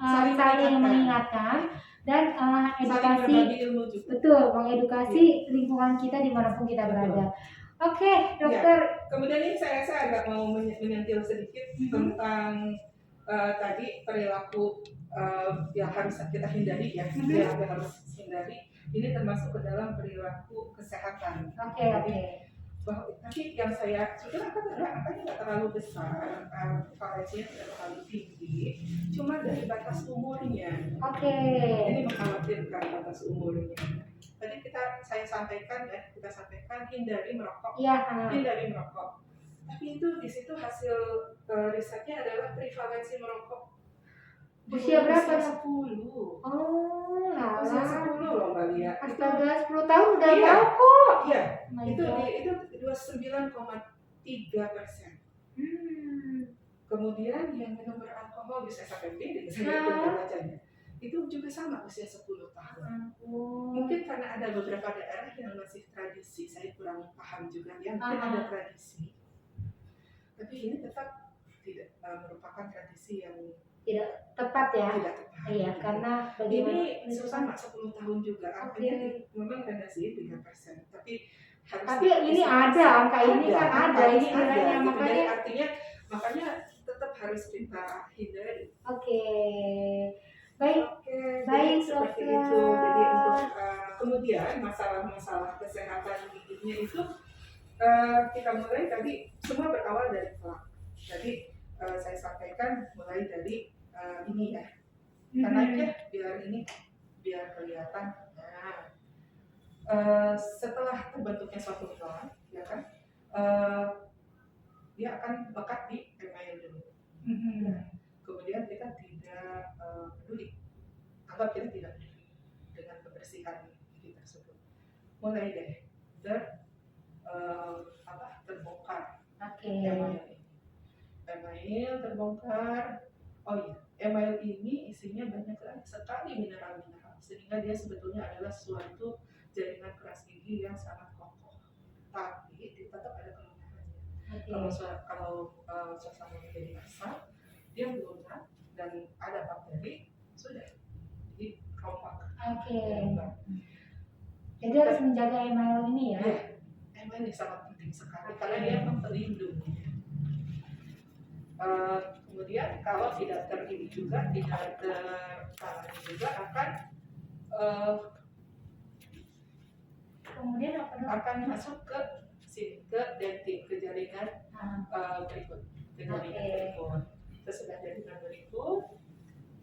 mengingatkan dan edukasi. Betul, mengedukasi lingkungan kita dimanapun kita berada. Oke, dokter. Kemudian ini saya agak mau menyentil sedikit tentang tadi perilaku yang harus kita hindari ya, yang harus hindari. Ini termasuk ke dalam perilaku kesehatan. Tapi yang saya sebetulnya angkanya nggak terlalu besar, prevalensinya tidak terlalu tinggi, cuma dari batas umurnya. Ini mengkhawatirkan batas umurnya. Tadi saya sampaikan hindari merokok, hindari merokok. Tapi itu di situ hasil risetnya adalah prevalensi merokok. Usia berapa? 10. Usia 10 loh Mbak Lia. Astaga, 10 tahun udah tahu kok. Iya. Itu 29,3%. Kemudian yang minum beralkohol bisa sampai ini, saya itu bacanya. Itu juga sama usia 10 tahun. Mungkin karena ada beberapa daerah yang masih tradisi, saya kurang paham juga ya. Mungkin ada tradisi. Tapi ini tetap tidak merupakan tradisi yang tidak tepat ya. Tidak tepat. Iya, karena ini sama 10 tahun juga. Artinya memang rendah sih 3%. Tapi ini ada angka ini kan ada ini nilainya makanya tetap harus kita hindari. Baik seperti itu. Jadi untuk kemudian masalah-masalah kesehatan giginya itu kita mulai tadi semua berawal dari plak. Jadi saya sampaikan mulai dari ini ya, naiknya biar kelihatan. Setelah terbentuknya suatu plak, ya kan, dia akan lekat di email dulu. Kemudian kita tidak peduli, anggap kita tidak peduli dengan kebersihan gigi tersebut. Mulai deh terbongkar email ini email terbongkar. Oh iya, email ini isinya banyak sekali mineral-mineral, sehingga dia sebetulnya adalah suatu jaringan keras gigi yang sangat kokoh. Tapi tetap ada kelemahannya. Kalau suasana menjadi asam, dia lunak dan ada bakteri, sudah jadi kompak. Jadi harus menjaga email ini ya. Email ini sangat penting sekali karena dia memang pelindung. Kemudian kalau tidak tertangani juga, tidak tertangani juga akan masuk ke sini, ke dentin, ke jaringan berikut, ke jaringan berikut. Sesudah jaringan berikut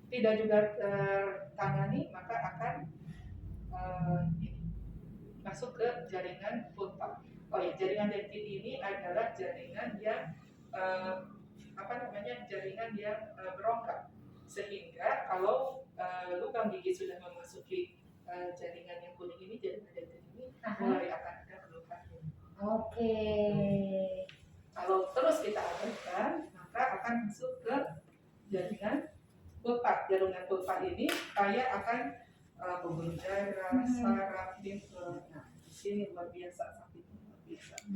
tidak juga tertangani, maka akan masuk ke jaringan pulpa. Oh ya, jaringan dentin ini adalah jaringan yang jaringan yang berongkak, sehingga kalau lubang gigi sudah memasuki jaringan yang kuning ini, jaringan dentin ini, mulai akan ada keluhan. Kalau terus kita abaikan, maka akan masuk ke jaringan pulpa. Jaringan pulpa ini kaya akan pembuluh darah, saraf, limfe. Nah, di sini luar biasa sakit.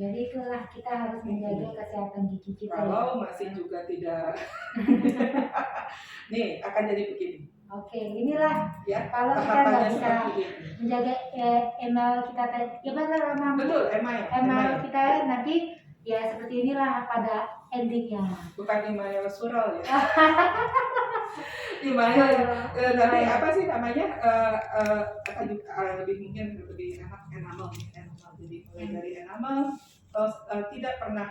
Jadi itulah kita harus menjaga kesehatan gigi kita. Kalau masih juga tidak, nih akan jadi begini. Inilah ya, kalau kita nggak bisa menjaga email kita, betul, email kita nanti ya seperti inilah pada endingnya. Bukan email sural ya. Email, tapi apa sih namanya? Lebih mungkin lebih enak enamel. Jadi mulai dari enamel, tidak pernah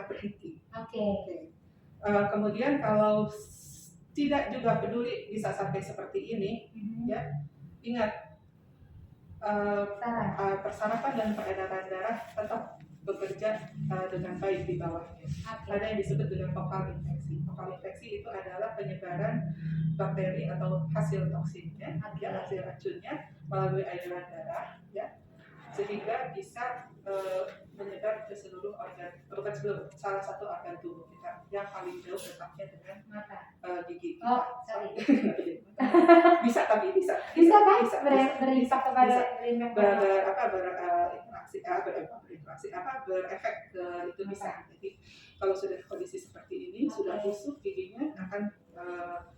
berhenti. Kemudian kalau tidak juga peduli bisa sampai seperti ini, ya ingat persarapan dan peredaran darah tetap bekerja dengan baik di bawahnya. Ada yang disebut dengan fokal infeksi. Fokal infeksi itu adalah penyebaran bakteri atau hasil toksinnya, hasil racunnya melalui aliran darah, ya, sehingga bisa menyebar ke seluruh organ, bukan seluruh, salah satu organ tubuh kita yang paling jauh letaknya dengan gigi kita. Bisa kan? Berimpak kepada berefek ke itu bisa. Jadi kalau sudah kondisi seperti ini, sudah busuk giginya akan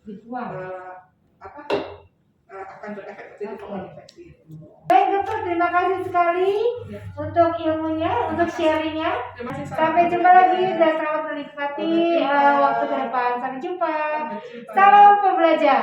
dibuang. Akan berefek ke infeksi. Baik dokter, terima kasih sekali untuk ilmunya, untuk sharingnya. Sampai jumpa lagi dan selamat menikmati waktu ke depan. Sampai jumpa. Salam pembelajar.